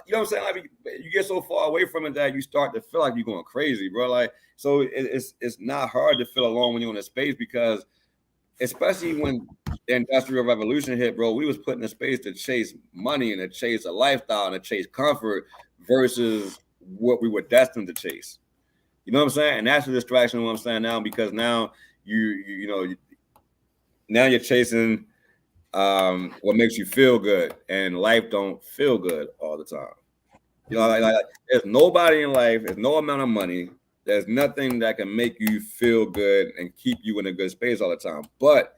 what I'm saying? Like you get so far away from it that you start to feel like you're going crazy, bro. Like so, it's not hard to feel alone when you're in a space, because especially when the Industrial Revolution hit, bro, we was put in a space to chase money and to chase a lifestyle and to chase comfort versus what we were destined to chase. You know what I'm saying? And that's the distraction. What I'm saying now, because now now you're chasing what makes you feel good, and life don't feel good all the time. You know, like there's nobody in life, there's no amount of money, there's nothing that can make you feel good and keep you in a good space all the time. But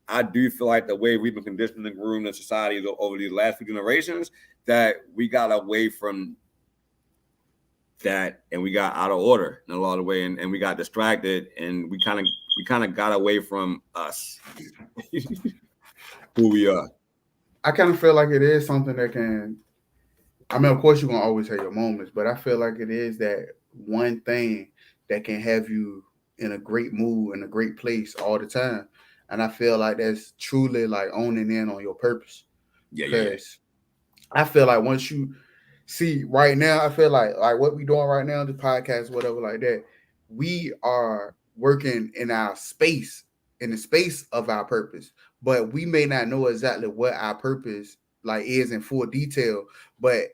I do feel like the way we've been conditioned and groomed in society over these last few generations, that we got away from that and we got out of order in a lot of way, and we got distracted, and we kind of got away from us. Who we are. I kind of feel like it is something that can, I mean, of course you're gonna always have your moments, but I feel like it is that one thing that can have you in a great mood, in a great place all the time. And I feel like that's truly like owning in on your purpose. Because I feel like once you see right now, I feel like what we doing right now, the podcast, whatever like that, we are working in our space in the space of our purpose, but we may not know exactly what our purpose like is in full detail, but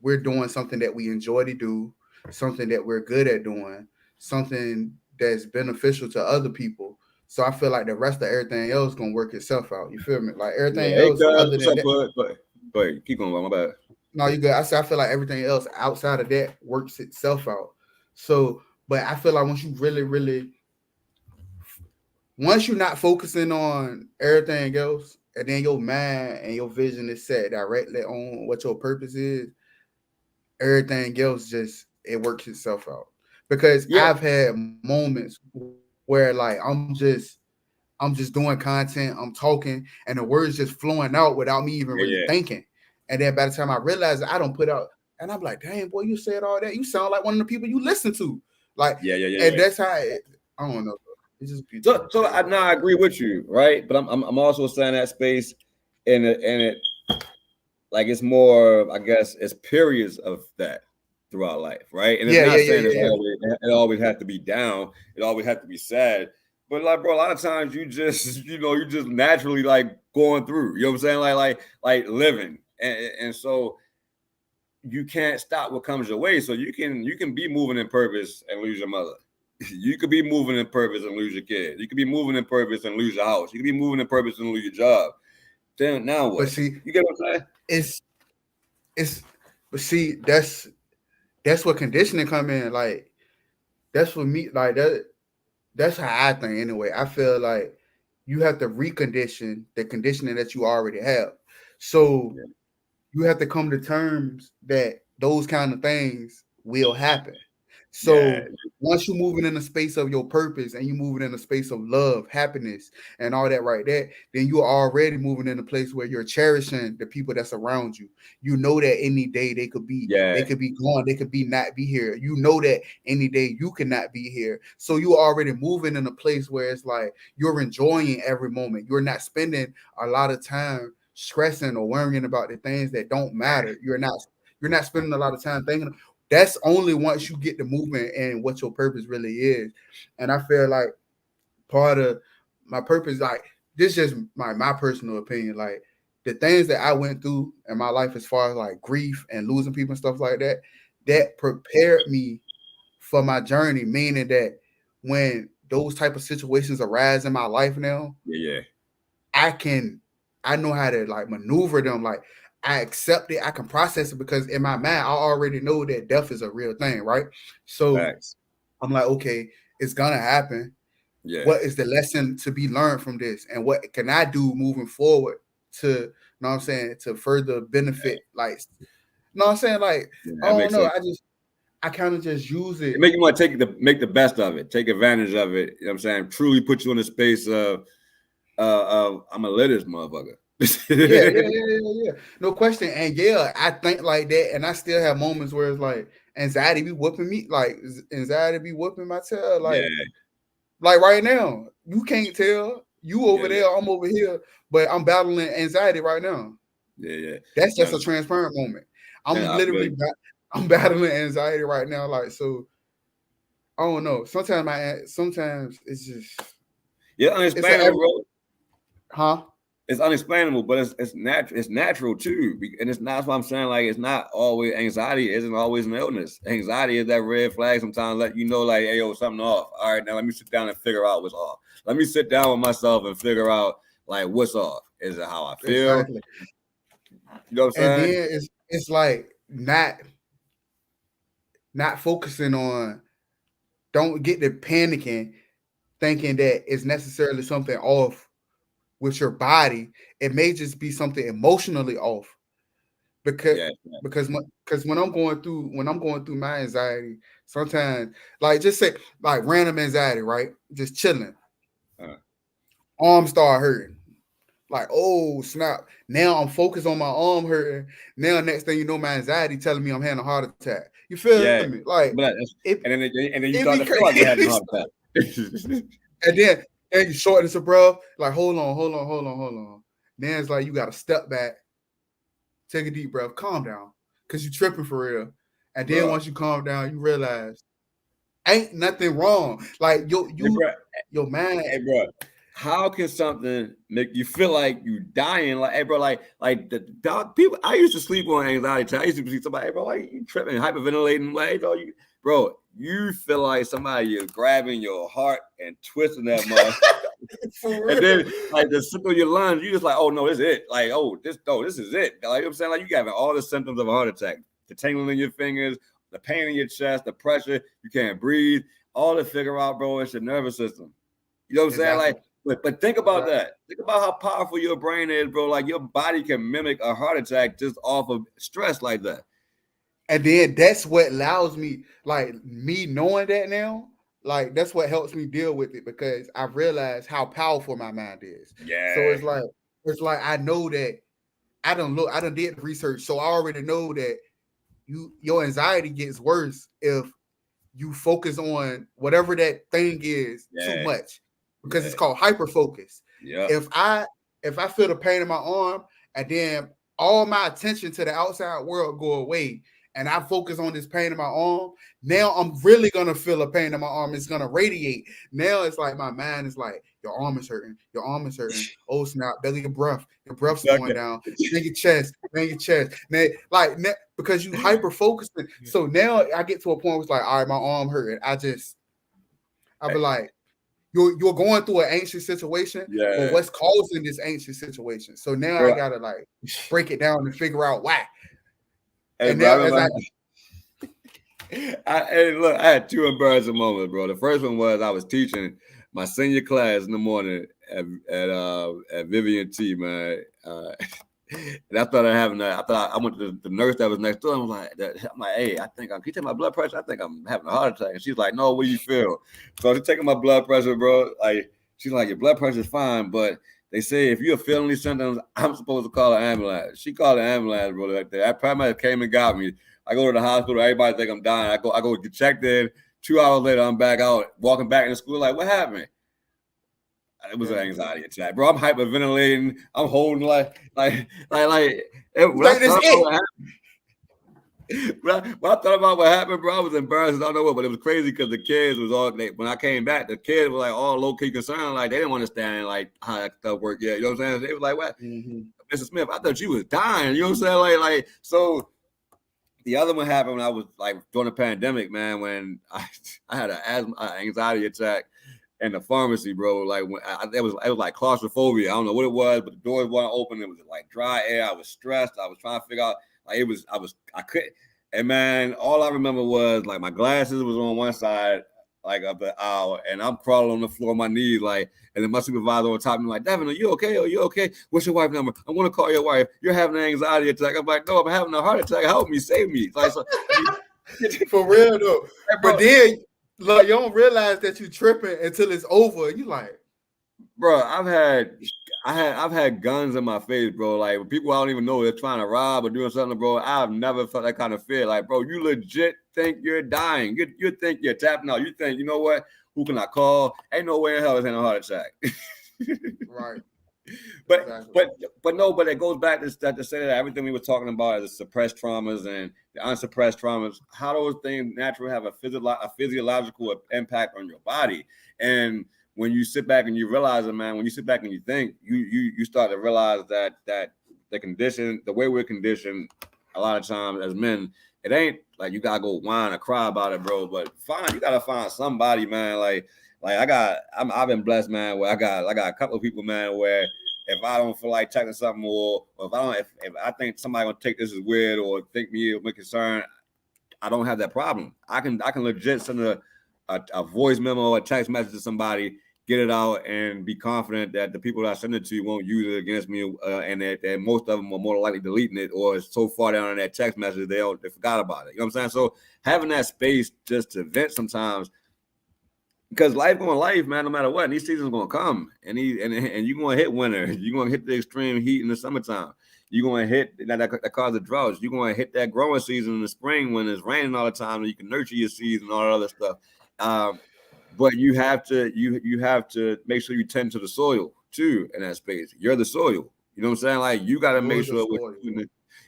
we're doing something that we enjoy to do, something that we're good at doing, something that's beneficial to other people. So I feel like the rest of everything else gonna work itself out. You feel me? Like Yeah, everything hey, else cuz, other what's than up, that. bud? But keep going, bud. My bad. No, you good. I said I feel like everything else outside of that works itself out. So, but I feel like once you really once you're not focusing on everything else, and then your mind and your vision is set directly on what your purpose is, everything else just it works itself out. Because Yeah, I've had moments where like I'm just doing content, I'm talking, and the words just flowing out without me even really yeah, thinking. And then by the time I realize it, I don't put out, and I'm like, dang boy, you said all that. You sound like one of the people you listen to. Like, and yeah. that's how I don't know. It's just So, beautiful. so I now I agree with you, right? But I'm also saying that space in it like it's more, I guess, it's periods of that throughout life, right? And it's Yeah, yeah, not yeah, saying yeah, it's yeah. always has to be down, it always has to be sad. But like, bro, a lot of times you just, you just naturally like going through, you know what I'm saying? Like living. And so you can't stop what comes your way. So you can be moving in purpose and lose your mother. You could be moving in purpose and lose your kid. You could be moving in purpose and lose your house. You could be moving in purpose and lose your job. Then now But what? see, You get what I'm saying? it's it's but see, that's what conditioning come in. Like that's what me like that's how I think anyway. I feel like you have to recondition the conditioning that you already have. So Yeah. you have to come to terms that those kind of things will happen. Yeah. So once you're moving in the space of your purpose and you're moving in the space of love, happiness, and all that right there, then you're already moving in a place where you're cherishing the people that's around you. You know that any day Yeah. they could be gone, they could be not be here. You know that any day you cannot be here. So you're already moving in a place where it's like you're enjoying every moment. You're not spending a lot of time stressing or worrying about the things that don't matter. You're not spending a lot of time thinking. That's only once you get the movement and what your purpose really is. And I feel like part of my purpose, like this is just my personal opinion, like the things that I went through in my life as far as like grief and losing people and stuff like that, that prepared me for my journey, meaning that when those type of situations arise in my life now, Yeah. I can I know how to like maneuver them. Like I accept it, I can process it because in my mind I already know that death is a real thing, right? So Facts. I'm like, okay, it's gonna happen. Yeah. What is the lesson to be learned from this? And what can I do moving forward to know what I'm saying to further benefit like know what I'm saying? Like, Yeah. I That don't makes know. sense. I kind of just use It it. make you want to make the best of it, take advantage of it. You know what I'm saying? Truly put you in the space of I'm gonna live this motherfucker. Yeah. No question. And yeah, I think like that, and I still have moments where it's like anxiety be whooping me, like anxiety be whooping my tail, Yeah. like right now. You can't tell. You over Yeah. there, I'm over here, but I'm battling anxiety right now. Yeah. That's just No, a transparent moment. I'm I feel literally you. I'm battling anxiety right now. Like so, I don't know. Sometimes it's just Yeah, it's a unexplainable, bro. huh. It's unexplainable, but it's natural. It's natural too, and it's not. That's what I'm saying. Like it's not always anxiety. Isn't always an illness. Anxiety is that red flag. Sometimes let you know, like, hey, yo, something off. All right, now let me sit down and figure out what's off. Let me sit down with myself and figure out like what's off. Is it how I feel? Exactly. You know what And I'm then saying? it's like not focusing on don't get to panicking thinking that it's necessarily something off with your body. It may just be something emotionally off because Yeah. because when I'm going through my anxiety, sometimes like just say like random anxiety, right? Just chilling, Uh, arms start hurting. Like, oh snap! Now I'm focused on my arm hurting. Now, next thing you know, my anxiety telling me I'm having a heart attack. You feel yeah. me? Like But that's, it, and then you it start be to feel like you're having a crazy. heart attack. And then you shortness of breath. Like, hold on. Then it's like you got to step back, take a deep breath, calm down, cause you tripping for real. And then Bro. once you calm down, you realize ain't nothing wrong. Like Hey, bro. your mind. Hey, bro. how can something make you feel like you dying? Like, hey, bro, like the dog people. I used to sleep on anxiety. I used to see somebody, hey, bro, like you tripping, hyperventilating, like, bro, you feel like somebody is grabbing your heart and twisting that motherfucker. And then, like, the symptom of your lungs, you just like, oh no, this is it. Like, this is it. Like, you know what I'm saying? Like, you having all the symptoms of a heart attack: the tingling in your fingers, the pain in your chest, the pressure, you can't breathe. All to figure out, bro, it's your nervous system. You know what I'm saying? Like. But think about that. Think about how powerful your brain is, bro. Like, your body can mimic a heart attack just off of stress like that. And then that's what allows me, like, me knowing that now, like, that's what helps me deal with it, because I realize how powerful my mind is. Yeah. So it's like I know that I done did the research, so I already know that your anxiety gets worse if you focus on whatever that thing is too much. Because it's called hyperfocus. Yeah. If I feel the pain in my arm, and then all my attention to the outside world go away, and I focus on this pain in my arm, now I'm really gonna feel a pain in my arm. It's gonna radiate. Now it's like my mind is like, your arm is hurting. Your arm is hurting. Oh snap! Belly, your breath's going down. Bang your chest. Now, because you hyper focusing. So now I get to a point where it's like, all right, my arm hurting. I'll be like, you're going through an anxious situation, but what's causing this anxious situation? So now I gotta like break it down and figure out why. Hey, and bro, now I had two embarrassing moments, bro. The first one was I was teaching my senior class in the morning at Vivian T, man. And I started having that. I thought I went to the nurse that was next door. I'm like, hey, can you take my blood pressure? I think I'm having a heart attack. And she's like, no, what do you feel? So she's taking my blood pressure, bro. Like, she's like, your blood pressure is fine, but they say if you're feeling these symptoms, I'm supposed to call an ambulance. She called an ambulance, bro. Like that paramedic came and got me. I go to the hospital. Everybody think I'm dying. I go get checked in. 2 hours later, I'm back out, walking back into school. Like, what happened? It was an anxiety attack, bro. I'm hyperventilating. I'm holding like. When I thought about what happened, bro, I was embarrassed. I don't know what, but it was crazy because the kids was all. When I came back, the kids were like all low key concerned, like they didn't understand like how that stuff worked yet. You know what I'm saying? They was like, "What, Mrs. Smith? I thought you was dying." You know what I'm saying? Like so. The other one happened when I was like during the pandemic, man. When I had an anxiety attack in the pharmacy, bro. Like when it was like claustrophobia. I don't know what it was, but the doors weren't open. It was like dry air. I was stressed. I was trying to figure out. Like I couldn't. And man, all I remember was like my glasses was on one side, like of the aisle, and I'm crawling on the floor on my knees, like. And then my supervisor on top of me, like, Devin, are you okay? Are you okay? What's your wife's number? I'm gonna call your wife. You're having an anxiety attack. I'm like, no, I'm having a heart attack. Help me, save me. Like, so, for real though. But then, like, you don't realize that you're tripping until it's over. You like, bro, I've had guns in my face, bro. Like people I don't even know they're trying to rob or doing something, bro. I've never felt that kind of fear. Like, bro, you legit think you're dying. You think you're tapping out. You think, you know what? Who can I call? Ain't no way in hell it's in a heart attack. Right. But it goes back to say that everything we were talking about is the suppressed traumas and the unsuppressed traumas, how those things naturally have a physiological impact on your body. And when you sit back and you realize it, man, when you sit back and you think, you start to realize that the way we're conditioned a lot of times as men, it ain't like you gotta go whine or cry about it, bro. But you gotta find somebody, man. Like I've been blessed, man. Where I got a couple of people, man, where if I don't feel like checking something, or if I think somebody gonna take this as weird or think me or be concerned, I don't have that problem. I can legit send a voice memo or a text message to somebody, get it out, and be confident that the people that I send it to won't use it against me, and that most of them are more likely deleting it, or it's so far down in that text message they forgot about it. You know what I'm saying? So having that space just to vent sometimes, because life going life, man, no matter what, and these seasons gonna come, and you're gonna hit winter, you're gonna hit the extreme heat in the summertime. You're going to hit that causes droughts. You're going to hit that growing season in the spring when it's raining all the time, and you can nurture your seeds and all that other stuff. But you have to make sure you tend to the soil too in that space. You're the soil. You know what I'm saying? Like you got to make sure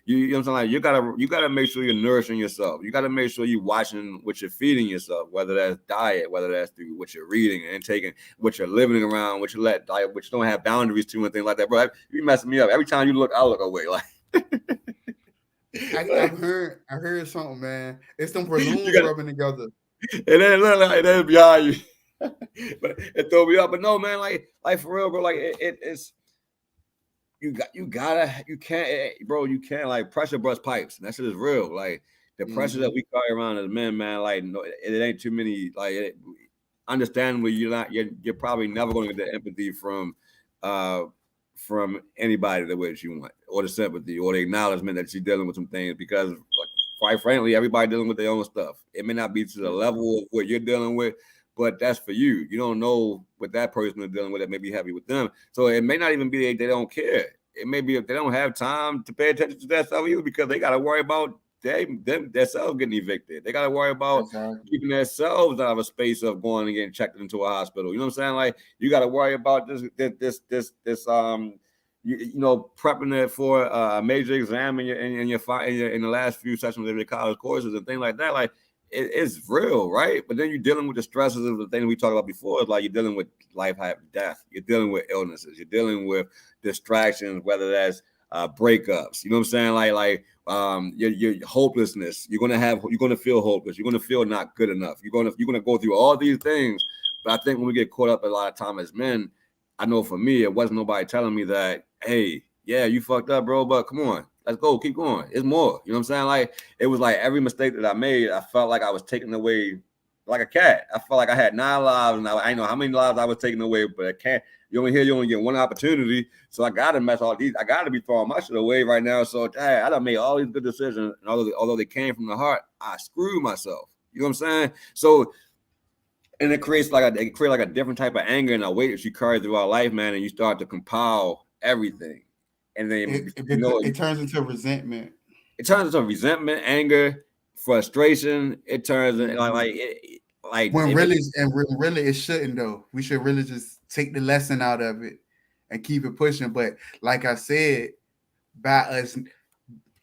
You know what I'm saying? Like you gotta make sure you're nourishing yourself. You gotta make sure you're watching what you're feeding yourself, whether that's diet, whether that's through what you're reading and taking, what you're living around, what you what you don't have boundaries to, and things like that, bro. You be messing me up. Every time you look, I look away. Like I heard something, man. It's them balloons rubbing together. And then look like that's behind you. But it throw me up. But no, man, like for real, bro. Like it's you can't like pressure bust pipes. And that shit is real. Like the pressure that we carry around as men, man. Like no, it ain't too many. Like understandably, you're probably never going to get the empathy from anybody the way that you want, or the sympathy, or the acknowledgement that you're dealing with some things, because like, quite frankly, everybody dealing with their own stuff. It may not be to the level of what you're dealing with, but that's for you. You don't know what that person is dealing with that may be heavy with them. So it may not even be they don't care. It may be if they don't have time to pay attention to that stuff either, because they got to worry about themselves getting evicted. They got to worry about keeping themselves out of a space of going and getting checked into a hospital. You know what I'm saying? Like you got to worry about this prepping it for a major exam in the last few sessions of your college courses and things like that. Like it's real, right? But then you're dealing with the stresses of the thing we talked about before. It's like you're dealing with life, death. You're dealing with illnesses. You're dealing with distractions, whether that's breakups. You know what I'm saying? Your hopelessness. You're gonna feel hopeless. You're gonna feel not good enough. You're gonna go through all these things. But I think when we get caught up a lot of time as men, I know for me, it wasn't nobody telling me that, hey, yeah, you fucked up, bro, but come on, let's go, keep going. It's more. You know what I'm saying? Like it was like every mistake that I made, I felt like I was taken away like a cat. I felt like I had 9 lives, and I know how many lives I was taking away, but I can't. You only get one opportunity, so I gotta mess all these. I gotta be throwing my shit away right now. So I done made all these good decisions, and although they came from the heart, I screwed myself. You know what I'm saying? So, and it creates like a different type of anger and a weight that you carry throughout life, man. And you start to compile everything, and then it turns into resentment. It turns into resentment, anger, frustration. It turns into really it shouldn't though. We should really just take the lesson out of it and keep it pushing. But like I said, by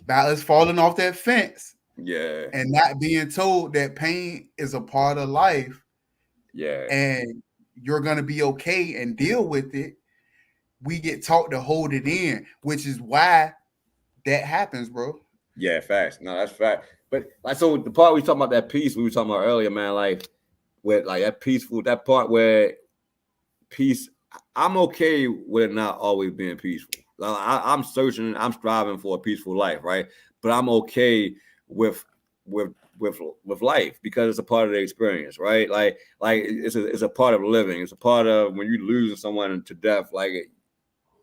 us falling off that fence, and not being told that pain is a part of life, and you're gonna be okay and deal with it, we get taught to hold it in, which is why that happens, bro. Yeah, facts. No, that's fact. But like, so the part we talking about, that peace we were talking about earlier, man, like with like that part where peace, I'm okay with it not always being peaceful. I'm searching, I'm striving for a peaceful life, right? But I'm okay with life because it's a part of the experience, right? Like it's a part of living. It's a part of when you losing someone to death. Like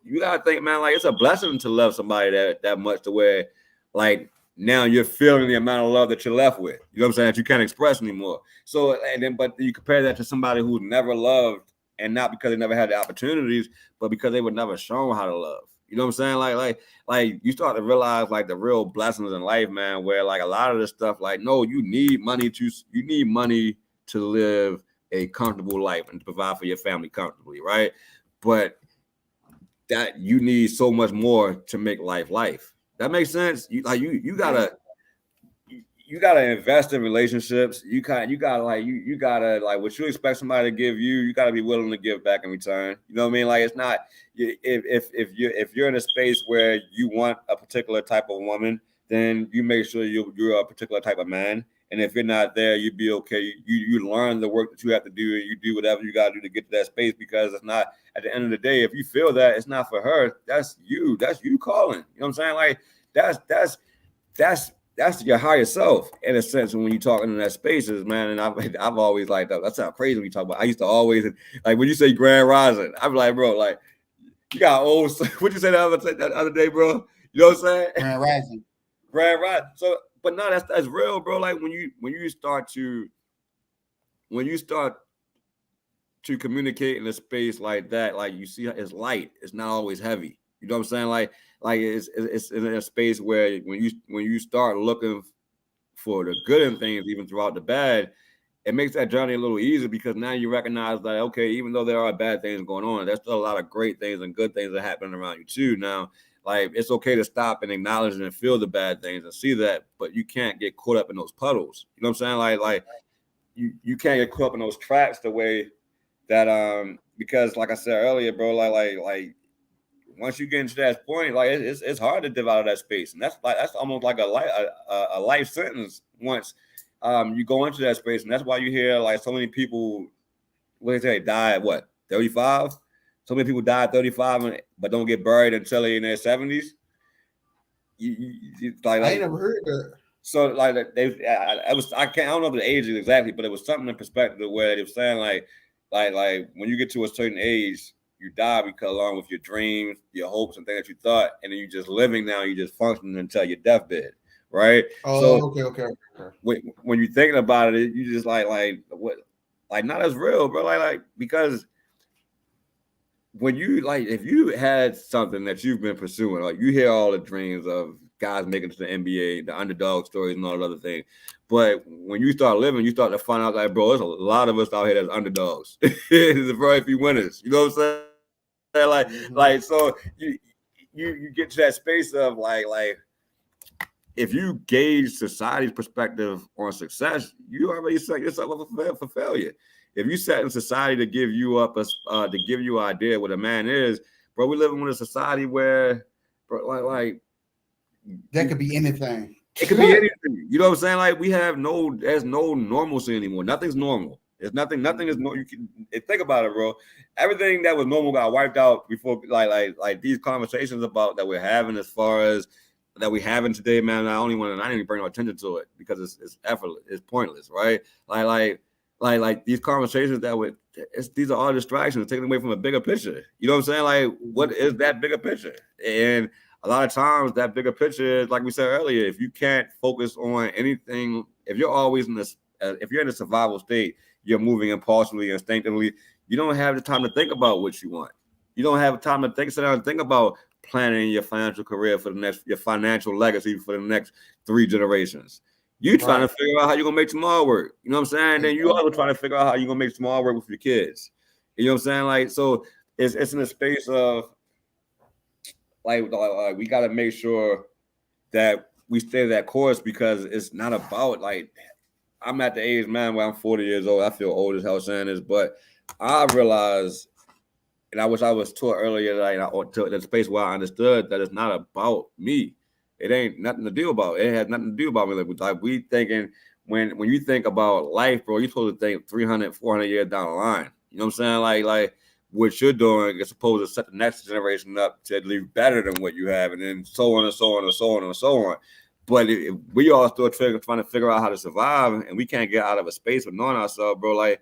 you gotta think, man, like it's a blessing to love somebody that much to where like now you're feeling the amount of love that you're left with. You know what I'm saying? That you can't express anymore. So but you compare that to somebody who's never loved, and not because they never had the opportunities, but because they were never shown how to love. You know what I'm saying? Like you start to realize like the real blessings in life, man, where like a lot of this stuff, like, no, you need money to live a comfortable life and to provide for your family comfortably, right? But that you need so much more to make life. That makes sense. You gotta invest in relationships. You gotta like what you expect somebody to give you. You gotta be willing to give back in return. You know what I mean? Like it's not if you're in a space where you want a particular type of woman, then you make sure you're a particular type of man. And if you're not there, you be okay. You learn the work that you have to do, and you do whatever you got to do to get to that space, because it's not, at the end of the day, if you feel that it's not for her, that's you calling. You know what I'm saying? Like that's your higher self in a sense when you're talking in that spaces, man. And I've always like that. That sounds crazy when you talk about. I used to always like when you say grand rising, I'm like, bro, like you got old. What'd you say that other day, bro? You know what I'm saying? Grand rising. So. But no, that's real, bro. Like when you start to communicate in a space like that, like you see it's light. It's not always heavy. You know what I'm saying? Like it's in a space where when you start looking for the good in things, even throughout the bad, it makes that journey a little easier, because now you recognize that, okay, even though there are bad things going on, there's still a lot of great things and good things that are happening around you too. Now, Like it's okay to stop and acknowledge and feel the bad things and see that, but you can't get caught up in those puddles. You know what I'm saying? Like you can't get caught up in those traps the way that because like I said earlier, bro, like once you get into that point, like it's hard to devour that space, and that's almost like a life sentence once you go into that space, and that's why you hear like so many people, what they say, die at what 35. So many people die at 35, but don't get buried until they're in their 70s. I ain't never heard that. So like I don't know the age exactly, but it was something in perspective where they were saying like when you get to a certain age, you die because along with your dreams, your hopes, and things that you thought, and then you're just living now, you just functioning until your deathbed, right? Oh, so okay. When you're thinking about it, you just like what, like not as real, bro. Like because when you like, if you had something that you've been pursuing, like you hear all the dreams of guys making it to the NBA, the underdog stories, and all that other things. But when you start living, you start to find out like, bro, there's a lot of us out here that's underdogs. There's very few winners. You know what I'm saying? Like so you get to that space of like if you gauge society's perspective on success, you already set yourself up for failure. If you set in society to give you up to give you an idea what a man is, bro, we live in a society where, bro, like that could be anything. It could be anything. You know what I'm saying? Like there's no normalcy anymore. Nothing's normal. There's nothing is normal. You can think about it, bro. Everything that was normal got wiped out before. Like these conversations about that we're having, as far as that we having today, man. I didn't even bring no attention to it because it's effortless. It's pointless, right? Like these conversations these are all distractions taken away from a bigger picture. You know what I'm saying? Like, what is that bigger picture? And a lot of times that bigger picture is, like we said earlier, if you can't focus on anything, if you're always in this, if you're in a survival state, you're moving impulsively, instinctively, you don't have the time to think about what you want. You don't have time to sit down and think about planning your financial career for your financial legacy for the next 3 generations. You trying to figure out how you're gonna make tomorrow work. You know what I'm saying? Then you also trying to figure out how you're gonna make tomorrow work with your kids. You know what I'm saying? Like, so it's in a space of like we got to make sure that we stay that course, because it's not about like, I'm at the age, man, where I'm 40 years old. I feel old as hell saying this, but I realize, and I wish I was taught earlier, like to the space where I understood that it's not about me. It ain't nothing to do about. It has nothing to do about me. Like we thinking when you think about life, bro, you're supposed to think 300, 400 years down the line. You know what I'm saying? Like what you're doing is supposed to set the next generation up to leave better than what you have, and then so on and so on and so on and so on. But if we all still trying to figure out how to survive, and we can't get out of a space of knowing ourselves, bro, like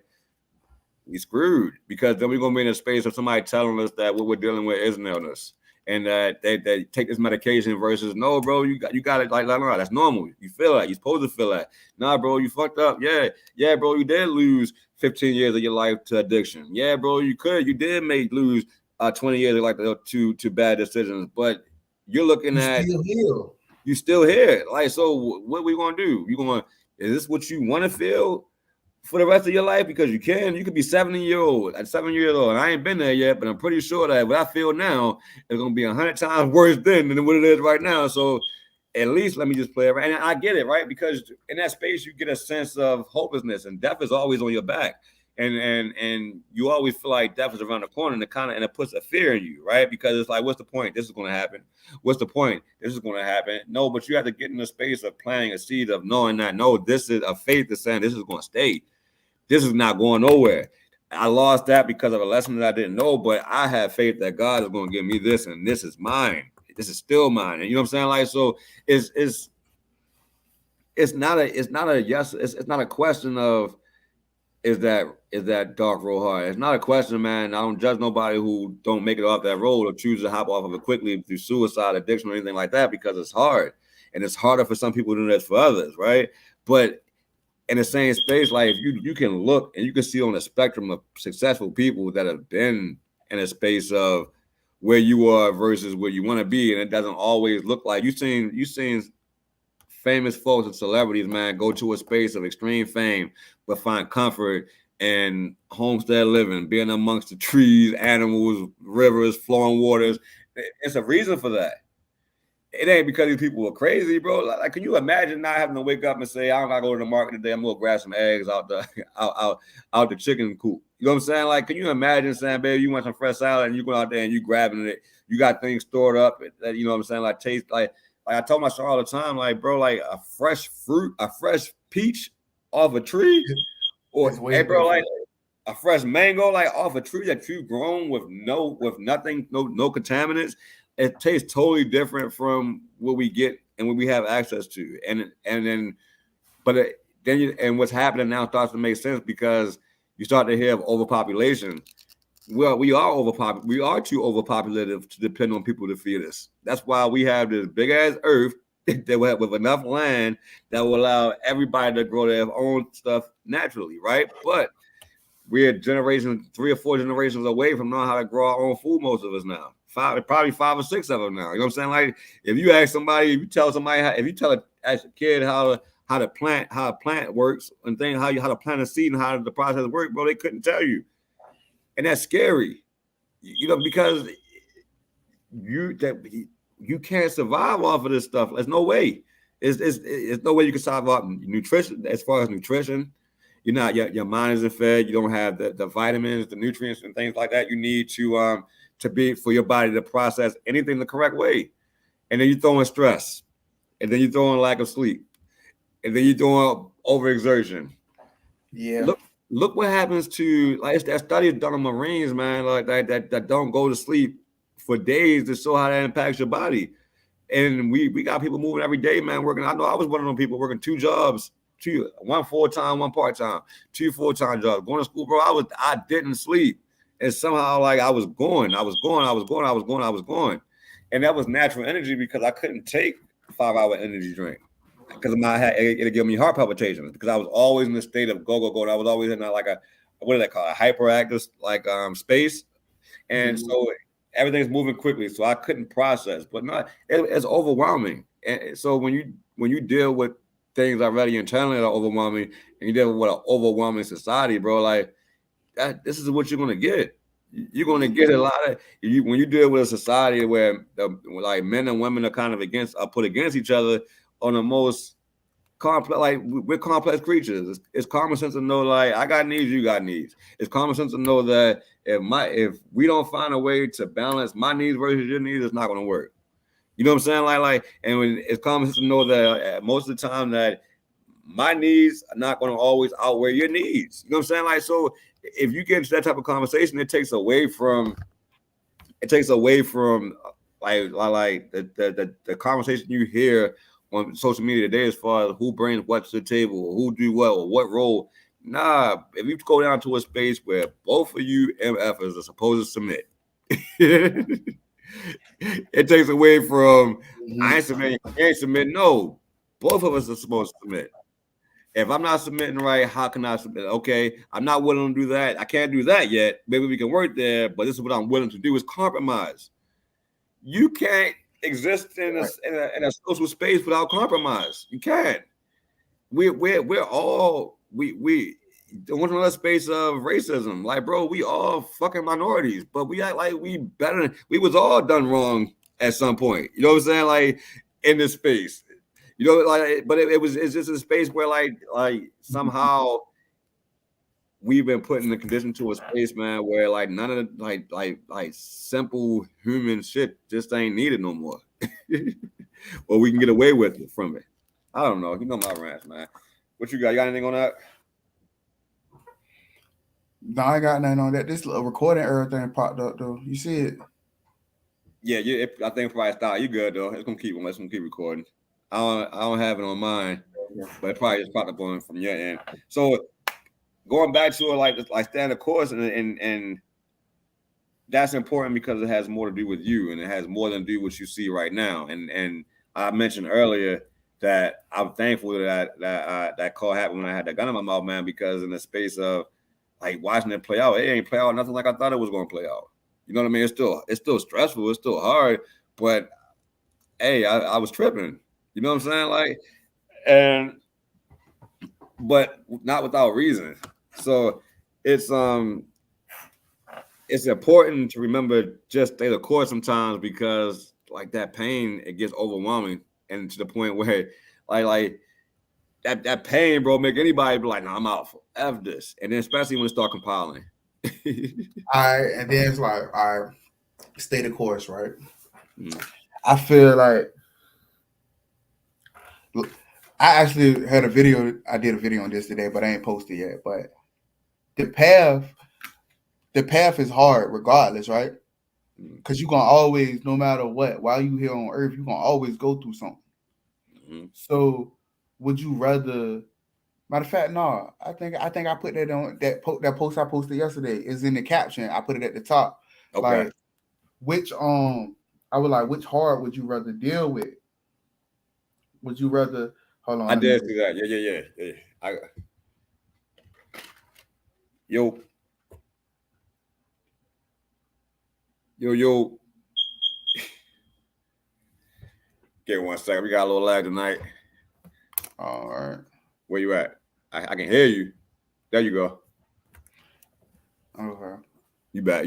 we screwed, because then we're gonna be in a space of somebody telling us that what we're dealing with is an illness, and that they take this medication versus no, bro, you got it, like no, that's normal. You feel that, you're supposed to feel that. Nah, bro, you fucked up. Yeah, bro, you did lose 15 years of your life to addiction. Yeah, bro, you did lose 20 years of like to bad decisions, but you're looking at you still here. Like, so what we gonna do? Is this what you want to feel for the rest of your life? Because you could be 7 years old, and I ain't been there yet, but I'm pretty sure that what I feel now is gonna be 100 times worse than what it is right now. So at least let me just play it right. And I get it, right? Because in that space you get a sense of hopelessness, and death is always on your back. And you always feel like death is around the corner, and it puts a fear in you, right? Because it's like, what's the point? This is going to happen. What's the point? This is going to happen. No, but you have to get in the space of planting a seed of knowing that, no, this is a faith of saying this is going to stay. This is not going nowhere. I lost that because of a lesson that I didn't know, but I have faith that God is going to give me this, and this is mine. This is still mine. And you know what I'm saying? Like, so it's not a question of, is that dark road hard? It's not a question, man. I don't judge nobody who don't make it off that road or choose to hop off of it quickly through suicide, addiction, or anything like that, because it's hard. And it's harder for some people than it is for others, right? But in the same space, like if you can look and you can see on the spectrum of successful people that have been in a space of where you are versus where you want to be, and it doesn't always look like you've seen famous folks and celebrities, man, go to a space of extreme fame, but find comfort in homestead living, being amongst the trees, animals, rivers, flowing waters. It's a reason for that. it ain't because these people are crazy, bro. Like, can you imagine not having to wake up and say, I'm gonna go to the market today, I'm gonna grab some eggs out the out the chicken coop. You know what I'm saying? Like, can you imagine saying, baby, you want some fresh salad and you go out there and you grabbing it, you got things stored up that, you know what I'm saying, like taste like I told my son all the time, like, bro, like a fresh fruit, a fresh peach off a tree, or hey, bro, like a fresh mango, like off a tree that you've grown with nothing, no contaminants. It tastes totally different from what we get and what we have access to. And then, but then what's happening now starts to make sense because you start to hear of overpopulation. Well, we are too overpopulated to depend on people to feed us. That's why we have this big ass earth that will have with enough land that will allow everybody to grow their own stuff naturally, right? But we're generations, 3 or 4 generations away from knowing how to grow our own food. Most of us now, probably 5 or 6 of them now. You know what I'm saying? Like, if you ask somebody, if you tell a kid how a plant works and things, how to plant a seed and how the process works, bro, they couldn't tell you, and that's scary. You know, because you can't survive off of this stuff. There's no way. It's no way you can survive off nutrition. As far as nutrition, you're not your mind isn't fed. You don't have the vitamins, the nutrients, and things like that you need to be for your body to process anything the correct way. And then you throw in stress, and then you throw in lack of sleep, and then you throw in overexertion. Yeah. Look what happens to, like, that study done on Marines, man, like that don't go to sleep for days to show how that impacts your body. And we got people moving every day, man, working. I know I was one of those people working 2 jobs, one full-time, one part-time, 2 full-time jobs, going to school, bro. I didn't sleep. And somehow, like, I was going. And that was natural energy because I couldn't take 5-hour energy drink because it'd give me heart palpitations because I was always in the state of go. And I was always in what do they call it? Hyperactive, space. And so everything's moving quickly. So I couldn't process, but it's overwhelming. And so when you deal with things already internally that are overwhelming and you deal with an overwhelming society, bro, like this is what you're going to get. You're going to get a lot of when you deal with a society where like men and women are put against each other on the most complex, like we're complex creatures. It's common sense to know, like, I got needs, you got needs. It's common sense to know that if we don't find a way to balance my needs versus your needs, it's not going to work. You know what I'm saying? Like, and when it's common sense to know that most of the time that my needs are not going to always outweigh your needs. You know what I'm saying? Like, so if you get into that type of conversation, it takes away from like the conversation you hear on social media today as far as who brings what to the table, or who do what, or what role. Nah, if you go down to a space where both of you MFers are supposed to submit, it takes away from I ain't submitting, you ain't submitting. No, both of us are supposed to submit. If I'm not submitting right, how can I submit? Okay, I'm not willing to do that. I can't do that yet. Maybe we can work there, but this is what I'm willing to do is compromise. You can't exist in a social space without compromise. You can't. We're all one another space of racism. Like, bro, we all fucking minorities, but we act like we better. We was all done wrong at some point. You know what I'm saying? Like, in this space, you know, like, but it's just a space where like somehow we've been put in the condition to a space, man, where like none of the like simple human shit just ain't needed no more. Or we can get away with it from it. I don't know. You know my rants, man. What you got? You got anything on that? No, I got nothing on that. This little recording everything popped up though. You see it? Yeah. I think probably style. You good though? It's gonna keep recording. I don't have it on mine, but it probably just popped up on from your end. So going back to it, like standard course, and that's important because it has more to do with you, and it has more than to do with what you see right now. And I mentioned earlier that I'm thankful that call happened when I had that gun in my mouth, man, because in the space of like watching it play out, it ain't play out nothing like I thought it was going to play out. You know what I mean? It's still stressful, it's still hard, but hey, I was tripping. You know what I'm saying? But not without reason. So it's important to remember just stay the course sometimes, because like that pain, it gets overwhelming, and to the point where like that pain, bro, make anybody be like, "No, I'm out for F this," and then especially when it start compiling. And then it's like, stay the course, right? Mm. I feel like I actually had a video. I did a video on this today, but I ain't posted yet. But the path is hard regardless, right? Because you're gonna always, no matter what, while you here on earth, you're gonna always go through something. Mm-hmm. So would you rather, matter of fact, no, I think I put that on that post I posted yesterday is in the caption. I put it at the top. Okay. Like which I was like, which hard would you rather deal with? Would you rather hold on? I did do that. Yeah. Yo. Give 1 second. We got a little lag tonight. All right. Where you at? I can hear you. There you go. Okay. You back.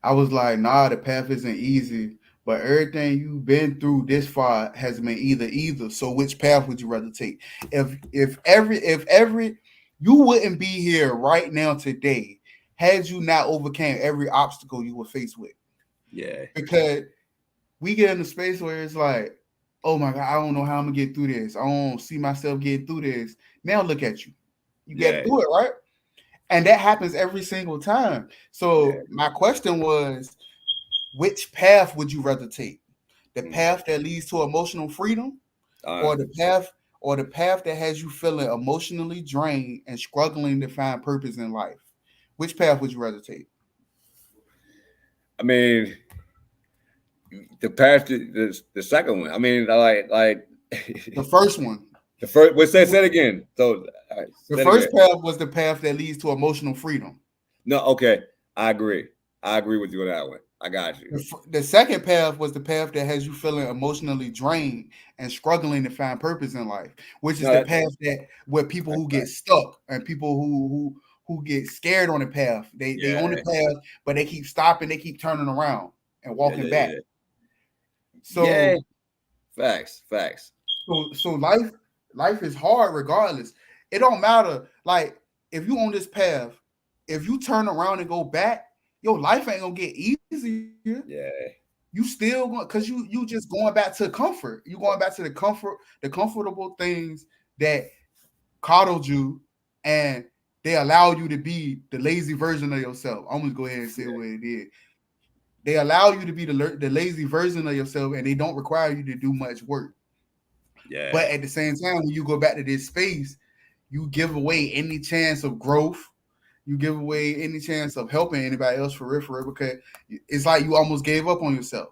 I was like, nah, the path isn't easy, but everything you've been through this far has been either. So which path would you rather take? If every you wouldn't be here right now today had you not overcame every obstacle you were faced with. Yeah. Because we get in a space where it's like, oh my God, I don't know how I'm gonna get through this. I don't see myself getting through this. Now look at you. You get through it, right? And that happens every single time. So my question was, which path would you rather take? The path that leads to emotional freedom, or the path that has you feeling emotionally drained and struggling to find purpose in life? Which path would you rather take? I mean, the path, the second one. I mean, like the first one. The first, well, say it again. So the first path was the path that leads to emotional freedom. No, okay, I agree with you on that one. I got you. The second path was the path that has you feeling emotionally drained and struggling to find purpose in life, which is the path that where people who get stuck and people who get scared on the path. They on the path, but they keep stopping, they keep turning around and walking back. Yeah. So facts. So life is hard regardless. It don't matter. Like if you on this path, if you turn around and go back, your life ain't gonna get easier. Yeah. You still going because you just going back to comfort. You going back to the comfortable things that coddled you, and they allow you to be the lazy version of yourself. I'm gonna go ahead and say what it is. They allow you to be the lazy version of yourself, and they don't require you to do much work. Yeah. But at the same time, when you go back to this space, you give away any chance of growth. You give away any chance of helping anybody else for real, because it's like you almost gave up on yourself.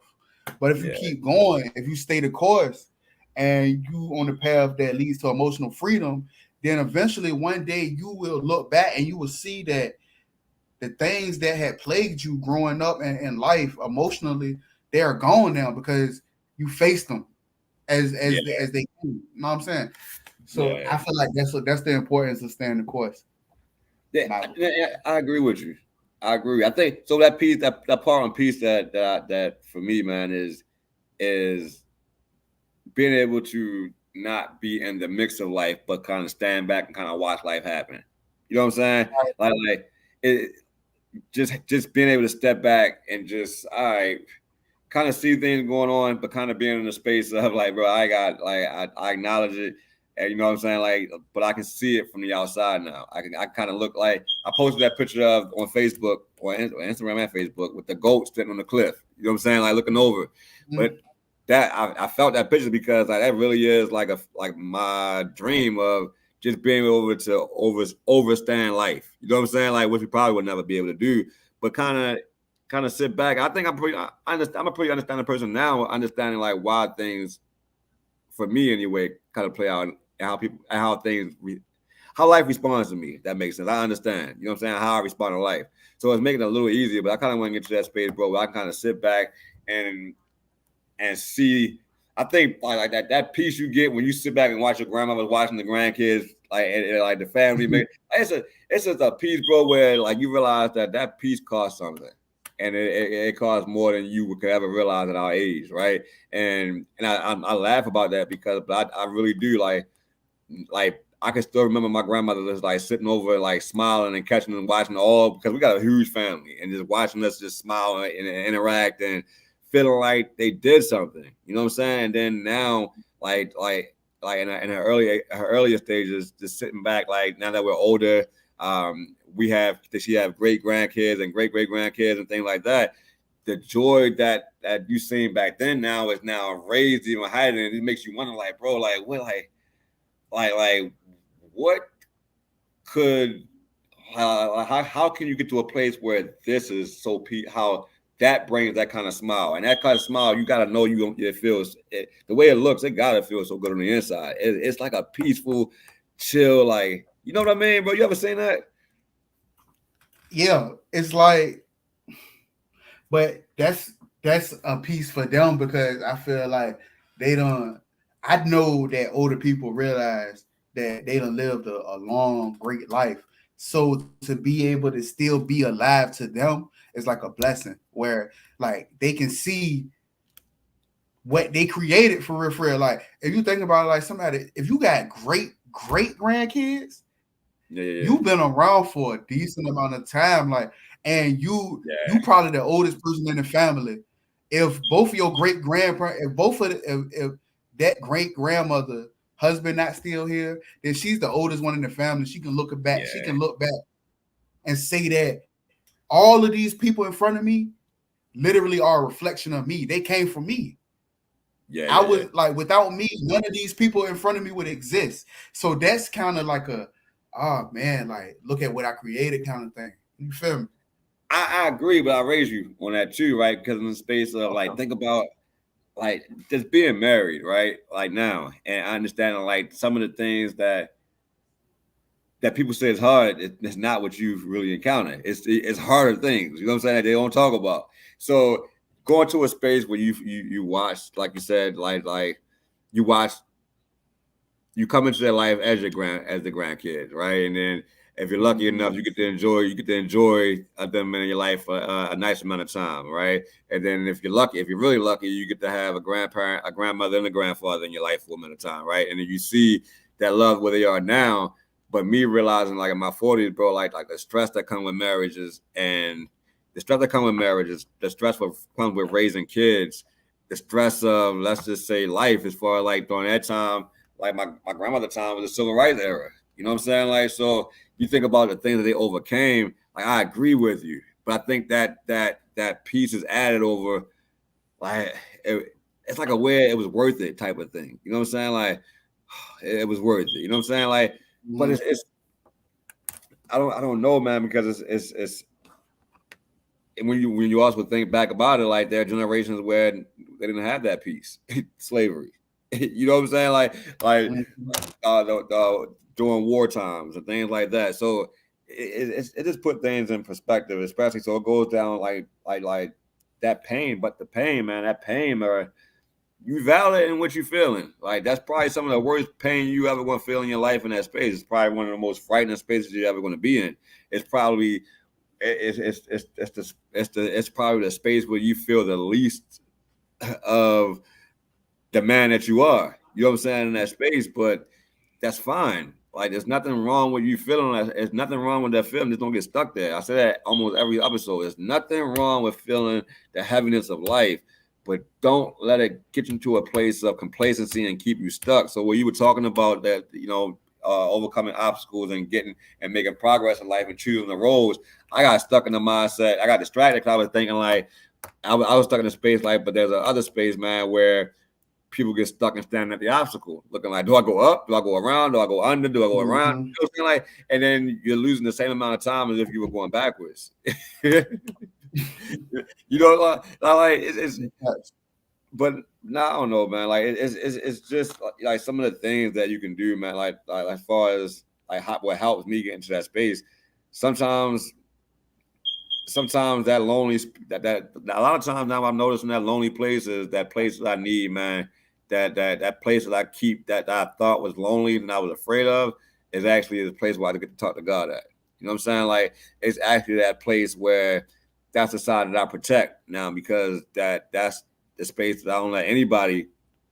But if you keep going, if you stay the course, and you on the path that leads to emotional freedom, then eventually one day you will look back and you will see that the things that had plagued you growing up and in life emotionally, they are gone now because you faced them as they do. You know what I'm saying? So I feel like that's the importance of staying the course. Yeah, I agree with you. I agree. I think so. That piece, that part on piece that for me, man, is being able to not be in the mix of life, but kind of stand back and kind of watch life happen. You know what I'm saying? Right. Like it, just being able to step back and just kind of see things going on, but kind of being in the space of like, bro, I acknowledge it. And you know what I'm saying? Like, but I can see it from the outside now. I kind of look like I posted that picture on Facebook or Instagram and Facebook with the goat sitting on the cliff. You know what I'm saying? Like looking over. Mm-hmm. But that I felt that picture because like that really is like my dream of just being able to overstand life. You know what I'm saying? Like which we probably would never be able to do. But kind of sit back. I think I'm a pretty understanding person now, understanding like why things, for me anyway, kind of play out and how life responds to me. If that makes sense. I understand. You know what I'm saying? How I respond to life. So it's making it a little easier, but I kind of want to get to that space, bro, where I kind of sit back and see. I think like that piece you get when you sit back and watch your grandmother watching the grandkids, like and like the family. It's just a piece, bro, where like you realize that piece costs something. and it costs more than you could ever realize at our age, right? And I laugh about that because I really do like I can still remember my grandmother just like sitting over like smiling and catching and watching all because we got a huge family and just watching us just smile and interact and feeling like they did something. You know what I'm saying? And then now like in her earlier stages, just sitting back like now that we're older, she have great grandkids and great grandkids and things like that. The joy that you seen back then now is now raised even higher, and it makes you wonder, like, bro, like what, like what could how can you get to a place where this is so how that brings that kind of smile, and that kind of smile you got to know it feels the way it looks, it gotta feel so good on the inside. It's like a peaceful chill, like, you know what I mean, bro? You ever seen that? Yeah, it's like, but that's a piece for them because I feel like they don't. I know that older people realize that they done lived a long, great life. So to be able to still be alive to them is like a blessing where like they can see what they created for real, for real. Like if you think about it, like somebody, if you got great grandkids, Yeah. you've been around for a decent amount of time, like, and you probably the oldest person in the family. If both of your great grandparents, if that great grandmother husband not still here, then she's the oldest one in the family. She can look back. She can look back and say that all of these people in front of me literally are a reflection of me. They came from me. I was like, without me, none of these people in front of me would exist. So that's kind of like oh man, like look at what I created kind of thing. You feel me? I agree, but I raise you on that too, right? Because in the space of like, think about like just being married, right? Like now, and I understand like some of the things that people say is hard. It's not what you've really encountered. It's harder things. You know what I'm saying? That they don't talk about. So going to a space where you watch, like you said, like you watch, you come into their life as the grandkids, right? And then if you're lucky enough, you get to enjoy them in your life for a nice amount of time, right? And then if you're really lucky, you get to have a grandparent, a grandmother, and a grandfather in your life for a minute of time, right? And then you see that love where they are now. But me realizing, like in my 40s, bro, like the stress that comes with marriages, and the stress that comes with marriages, the stress that comes with raising kids, the stress of, let's just say, life, as far as like during that time, like my grandmother time was the civil rights era. You know what I'm saying? Like, so you think about the things that they overcame. Like, I agree with you, but I think that piece is added over. Like, it's like a where it was worth it type of thing. You know what I'm saying? Like, it was worth it. You know what I'm saying? Like, but it's I don't know, man, because it's when you also think back about it, like there are generations where they didn't have that piece, slavery. You know what I'm saying? During war times and things like that. So it just put things in perspective, especially so it goes down like that pain. But the pain, man, that pain, you valid in what you're feeling. Like that's probably some of the worst pain you ever going to feel in your life in that space. It's probably one of the most frightening spaces you're ever going to be in. It's probably it's probably the space where you feel the least of the man that you are. You know what I'm saying, in that space, but that's fine. Like there's nothing wrong with you feeling that. There's nothing wrong with that feeling. Just don't get stuck there. I say that almost every episode. There's nothing wrong with feeling the heaviness of life, but don't let it get you to a place of complacency and keep you stuck. So when you were talking about that, overcoming obstacles and making progress in life and choosing the roads, I got stuck in the mindset. I got distracted because I was thinking like I was stuck in a space like, but there's another space, man, where people get stuck and standing at the obstacle, looking like, do I go up? Do I go around? Do I go under? Do I go around? You know what I'm saying? Like, and then you're losing the same amount of time as if you were going backwards. You know, but no, I don't know, man. Like it's just like some of the things that you can do, man. Like as far as like what helps me get into that space. Sometimes that lonely that a lot of times now I'm noticing that lonely place is that place that I need, man. That place that I keep that I thought was lonely and I was afraid of is actually the place where I get to talk to God at. You know what I'm saying? Like it's actually that place where that's the side that I protect now, because that's the space that I don't let anybody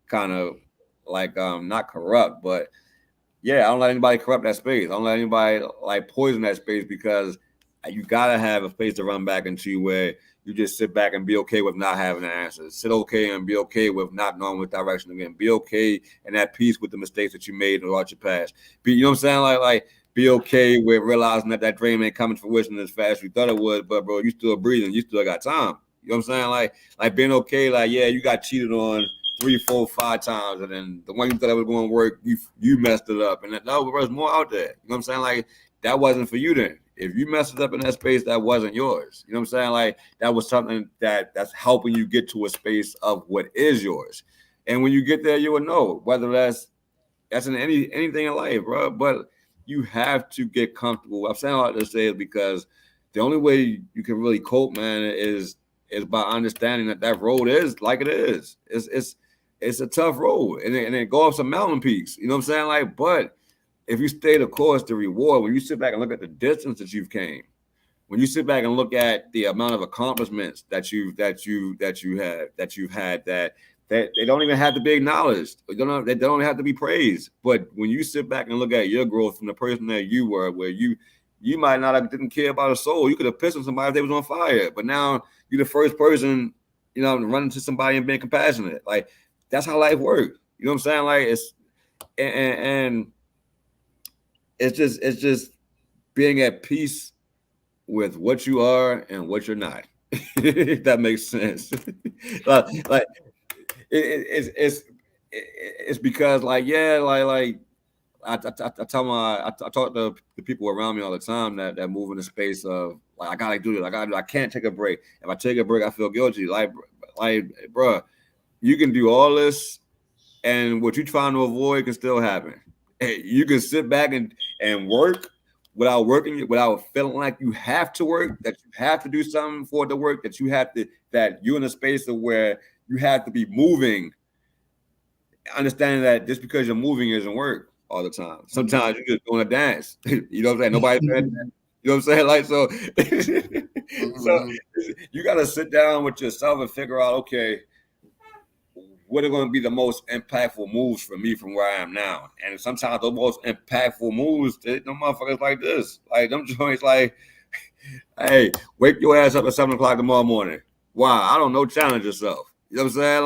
kind of like not corrupt, but yeah, I don't let anybody corrupt that space. I don't let anybody like poison that space, because you gotta have a space to run back into where you just sit back and be okay with not having the answers. Sit okay and be okay with not knowing what direction again. Be okay and at peace with the mistakes that you made throughout your past. You know what I'm saying? Like be okay with realizing that dream ain't coming to fruition as fast as you thought it would, but bro, you still breathing. You still got time. You know what I'm saying? Like being okay. Like yeah, you got cheated on 3, 4, 5 times, and then the one you thought it was going to work, you messed it up, and that was more out there. You know what I'm saying? Like that wasn't for you then. If you messed it up in that space, that wasn't yours. You know what I'm saying? Like that was something that's helping you get to a space of what is yours. And when you get there, you will know whether that's in anything in life, bro. But you have to get comfortable. I'm saying all that to say is because the only way you can really cope, man, is by understanding that road is like it is. It's a tough road, and it go up some mountain peaks. You know what I'm saying? Like, but if you stay the course, the reward, when you sit back and look at the distance that you've came, when you sit back and look at the amount of accomplishments that you've had, that they don't even have to be acknowledged. They don't have to be praised. But when you sit back and look at your growth from the person that you were, where you might not have didn't care about a soul, you could have pissed on somebody if they was on fire, but now you're the first person, running to somebody and being compassionate. Like that's how life works. You know what I'm saying? Like it's and it's just being at peace with what you are and what you're not. If that makes sense. like it's because like yeah, like I talk to the people around me all the time that move in the space of like I gotta do this, I can't take a break. If I take a break, I feel guilty. Like bro, you can do all this, and what you're trying to avoid can still happen. Hey, you can sit back and work without feeling like you have to work, that you have to do something for the work, that you're in a space of where you have to be moving, understanding that just because you're moving isn't work all the time. Sometimes you're just doing a dance. You know what I'm saying? Nobody's doing that. You know what I'm saying? Like so, so you got to sit down with yourself and figure out, okay, what are going to be the most impactful moves for me from where I am now? And sometimes the most impactful moves, them motherfuckers like this, like them joints, like, hey, wake your ass up at 7:00 tomorrow morning. Why? I don't know. Challenge yourself. You know what I'm saying?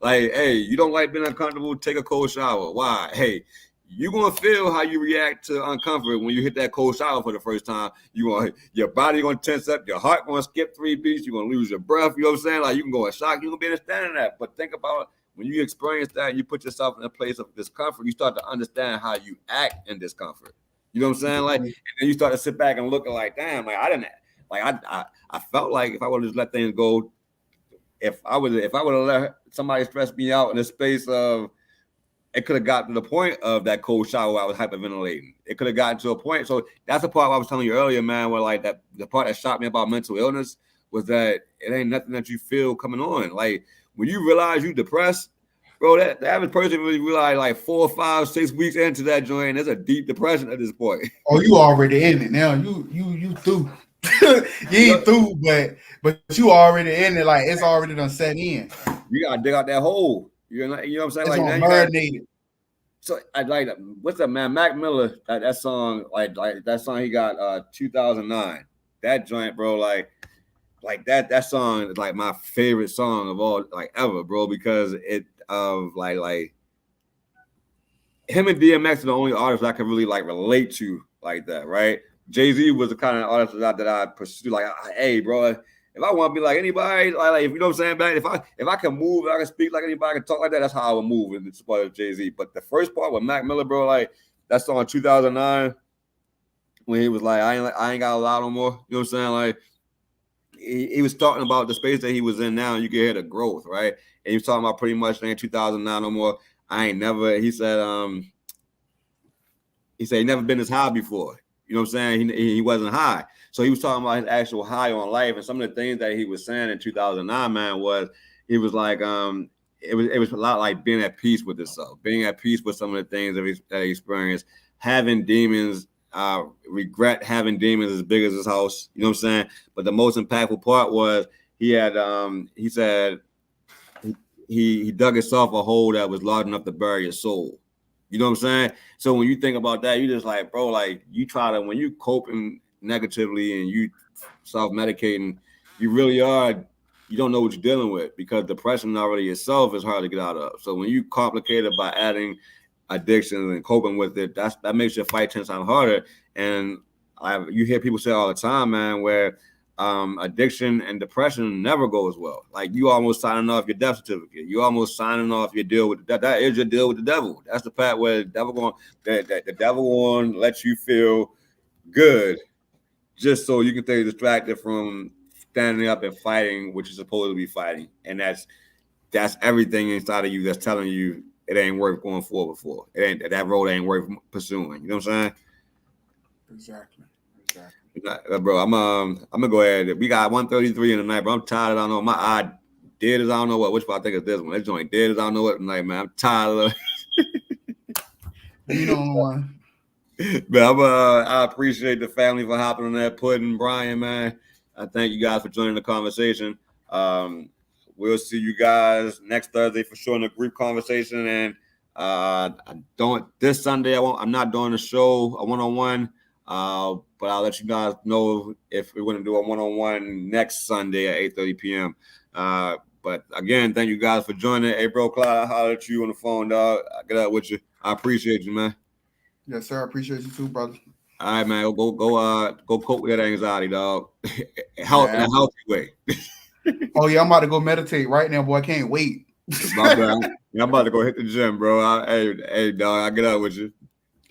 Like, hey, you don't like being uncomfortable? Take a cold shower. Why? Hey, you're gonna feel how you react to uncomfort when you hit that cold shower for the first time. Your body gonna tense up, your heart gonna skip 3 beats, you're gonna lose your breath. You know what I'm saying? Like you can go in shock, you're gonna be understanding that. But think about when you experience that, you put yourself in a place of discomfort, you start to understand how you act in discomfort. You know what I'm saying? Like, and then you start to sit back and look like, damn, like I didn't, like I felt like if I would have just let things go, if I would have let somebody stress me out in the space of, it could have gotten to the point of that cold shower where I was hyperventilating. It could have gotten to a point. So that's the part I was telling you earlier, man, where like that the part that shocked me about mental illness was that it ain't nothing that you feel coming on. Like when you realize you depressed, bro, the average person really realize like 4, 5, 6 weeks into that joint, there's a deep depression at this point. Oh, you already in it now. You through. You ain't through, but you already in it. Like it's already done set in. You gotta dig out that hole. You know what I'm saying? It's like on marinated. So I like what's that, man? Mac Miller, that song, like that song he got 2009. That joint, bro, like that song is like my favorite song of all, like ever, bro, because it of like him and DMX are the only artists I can really like relate to like that, right? Jay-Z was the kind of artist that I pursue. Like, hey, bro, if I want to be like anybody, like if you know what I'm saying, back if I can move, I can speak like anybody, I can talk like that. That's how I would move in support of Jay-Z. But the first part with Mac Miller, bro, like that song 2009, when he was like, I ain't got a lot no more. You know what I'm saying? Like he was talking about the space that he was in now, and you can hear the growth, right? And he was talking about pretty much saying 2009 no more. I ain't never. He said he never been this high before. You know what I'm saying? He wasn't high. So he was talking about his actual high on life. And some of the things that he was saying in 2009, man, was he was like, it was a lot like being at peace with himself, being at peace with some of the things that he experienced, having demons regret having demons as big as his house. You know what I'm saying? But the most impactful part was he said he dug himself a hole that was large enough to bury his soul. You know what I'm saying? So when you think about that, you just like, bro, like you try to, when you coping negatively and you self-medicating, you really are, you don't know what you're dealing with, because depression already itself is hard to get out of. So when you complicate it by adding addictions and coping with it, that makes your fight 10 times harder. And you hear people say all the time, man, where addiction and depression never goes well. Like you almost signing off your death certificate. You almost signing off your deal with that is your deal with the devil. That's the part where the devil going to let you feel good just so you can stay distracted from standing up and fighting what you're supposed to be fighting. And that's everything inside of you that's telling you it ain't worth going forward for. That road ain't worth pursuing. You know what I'm saying? Exactly. Bro, I'm gonna go ahead. We got 133 in the night, but I'm tired. I don't know. My eye dead as I don't know what. Which one I think is this one. This joint dead as I don't know what tonight, man. I'm tired of it. You know one. But I appreciate the family for hopping on that pudding, Brian, man. I thank you guys for joining the conversation. We'll see you guys next Thursday for sure in the group conversation. And this Sunday I'm not doing a show, a one-on-one. But I'll let you guys know if we're going to do a one-on-one next Sunday at 8:30 p.m. But again, thank you guys for joining. Hey, bro, Clyde, I'll holler at you on the phone, dog. I'll get up with you. I appreciate you, man. Yes, sir. I appreciate you too, brother. All right, man. Go cope with that anxiety, dog. In a healthy way. Oh yeah, I'm about to go meditate right now, boy. I can't wait. My bad. I'm about to go hit the gym, bro. Hey, dog. I'll get up with you.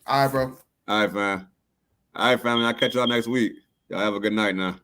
All right, bro. All right, fam. All right, family. I'll catch y'all next week. Y'all have a good night now.